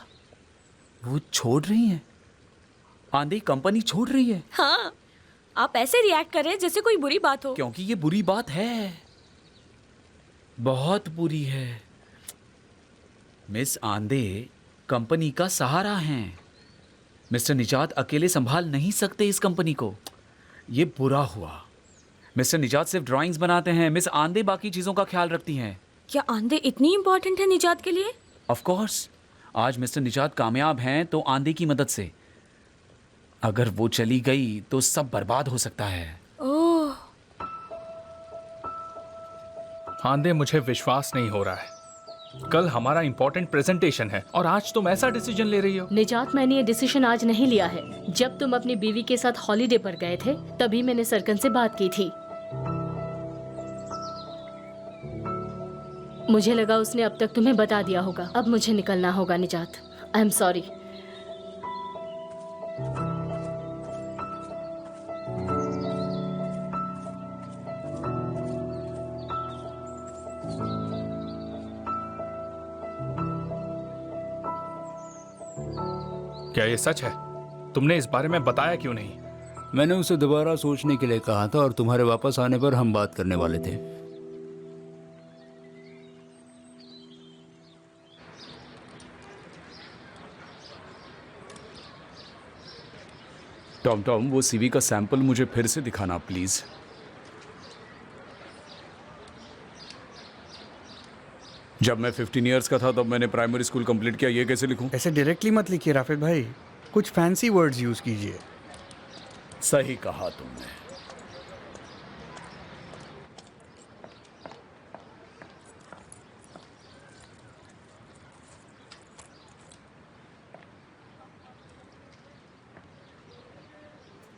वो छोड़ रही है? आंधी कंपनी छोड़ रही है? हाँ, आप ऐसे रिएक्ट करें जैसे कोई बुरी बात हो। क्योंकि ये बुरी बात है, बहुत बुरी है। मिस आंधे कंपनी का सहारा हैं। मिस्टर निजात अकेले संभाल नहीं सकते इस कंपनी को। ये बुरा हुआ। मिस्टर निजात सिर्फ ड्राइंग्स बनाते हैं, मिस आंधे बाकी चीजों का ख्याल रखती हैं। क्या आंधे इतनी इम्पोर्टेंट है निजात के लिए? ऑफ कोर्स, आज मिस्टर निजात कामयाब हैं तो आंधे की मदद से। अगर वो चली गई तो सब बर्बाद हो सकता है। ओह, आंधे, मुझे विश्वास नहीं हो रहा है। कल हमारा इंपॉर्टेंट प्रेजेंटेशन है और आज तुम ऐसा डिसीजन ले रही हो। निजात, मैंने ये डिसीजन आज नहीं लिया है। जब तुम अपनी बीवी के साथ हॉलीडे पर गए थे तभी मैंने सरकन से बात की थी। मुझे लगा उसने अब तक तुम्हें बता दिया होगा। अब मुझे निकलना होगा निजात। I am sorry. क्या ये सच है? तुमने इस बारे में बताया क्यों नहीं? मैंने उसे दोबारा सोचने के लिए कहा था और तुम्हारे वापस आने पर हम बात करने वाले थे। टॉम टॉम, वो सीवी का सैंपल मुझे फिर से दिखाना प्लीज। जब मैं 15 इयर्स का था तब मैंने प्राइमरी स्कूल कंप्लीट किया। ये कैसे लिखूं? ऐसे डायरेक्टली मत लिखिए राफेद भाई, कुछ फैंसी वर्ड्स यूज कीजिए। सही कहा तुमने।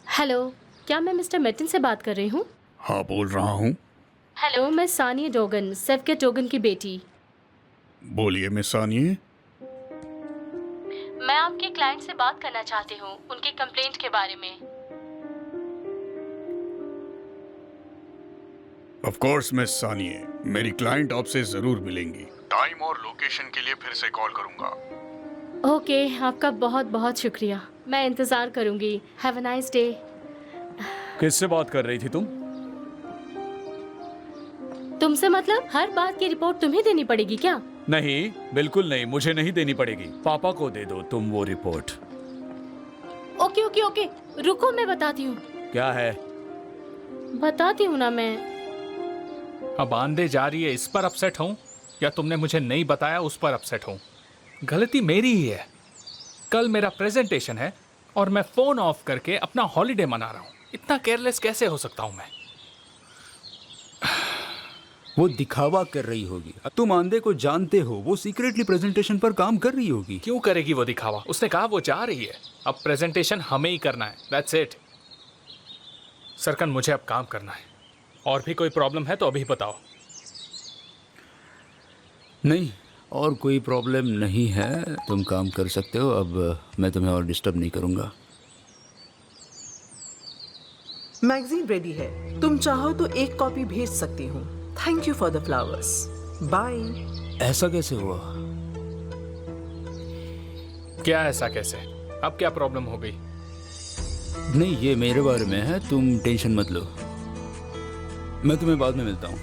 हेलो, क्या मैं मिस्टर मेटिन से बात कर रही हूँ? हाँ, बोल रहा हूँ। हेलो, मैं सानिया डोगन, सेवके डोगन की बेटी। बोलिए मिस सानिया। मैं आपके क्लाइंट से बात करना चाहती हूँ, उनकी कंप्लेंट के बारे में। ऑफ कोर्स मिस सानिया, मेरी क्लाइंट आपसे जरूर मिलेंगी। टाइम और लोकेशन के लिए फिर से कॉल करूंगा। ओके, आपका बहुत बहुत शुक्रिया। मैं इंतजार करूंगी। Have a nice day. किससे बात कर रही थी तुम? तुमसे मतलब? हर बात की रिपोर्ट तुम्हें देनी पड़ेगी क्या? नहीं, बिल्कुल नहीं, मुझे नहीं देनी पड़ेगी। पापा को दे दो तुम वो रिपोर्ट। ओके ओके ओके, रुको, मैं बताती हूँ। क्या है? बताती हूँ ना मैं। अब आंधे जा रही है, इस पर अपसेट हूँ या तुमने मुझे नहीं बताया उस पर अपसेट हूँ? गलती मेरी ही है। कल मेरा प्रेजेंटेशन है और मैं फोन ऑफ करके अपना हॉलीडे मना रहा हूँ। इतना केयरलेस कैसे हो सकता हूँ मैं? वो दिखावा कर रही होगी। तुम आंधे को जानते हो, वो सीक्रेटली प्रेजेंटेशन पर काम कर रही होगी। क्यों करेगी वो दिखावा? उसने कहा वो जा रही है। अब प्रेजेंटेशन हमें ही करना है, दैट्स इट। सरकन, मुझे अब काम करना है। और भी कोई प्रॉब्लम है तो अभी बताओ। नहीं, और कोई प्रॉब्लम नहीं है, तुम काम कर सकते हो। अब मैं तुम्हें और डिस्टर्ब नहीं करूंगा। मैगजीन रेडी है, तुम चाहो तो एक कॉपी भेज सकती हूँ। Thank you for the flowers. Bye. ऐसा कैसे हुआ? क्या ऐसा कैसे? अब क्या प्रॉब्लम हो गई? नहीं, ये मेरे बारे में है, तुम टेंशन मत लो। मैं तुम्हें बाद में मिलता हूँ।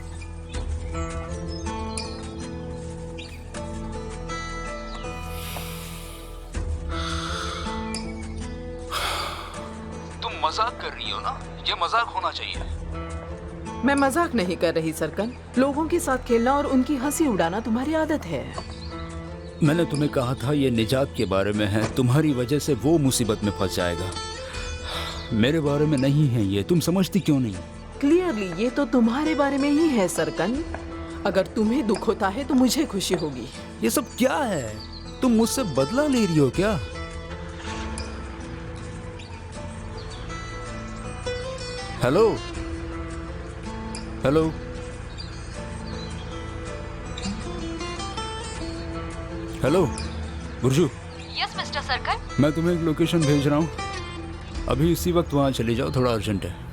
तुम मजाक कर रही हो ना? ये मजाक होना चाहिए। मैं मजाक नहीं कर रही सरकन। लोगों के साथ खेलना और उनकी हंसी उड़ाना तुम्हारी आदत है। मैंने तुम्हें कहा था ये निजात के बारे में है, तुम्हारी वजह से वो मुसीबत में फंस जाएगा। मेरे बारे में नहीं है ये, तुम समझती क्यों नहीं? क्लियरली ये तो तुम्हारे बारे में ही है सरकन। अगर तुम्हें दुख होता है तो मुझे खुशी होगी। ये सब क्या है? तुम मुझसे बदला ले रही हो क्या? हेलो हेलो हेलो गुरजू। Yes mister Serkan. मैं तुम्हें एक लोकेशन भेज रहा हूँ, अभी इसी वक्त वहाँ चले जाओ, थोड़ा अर्जेंट है।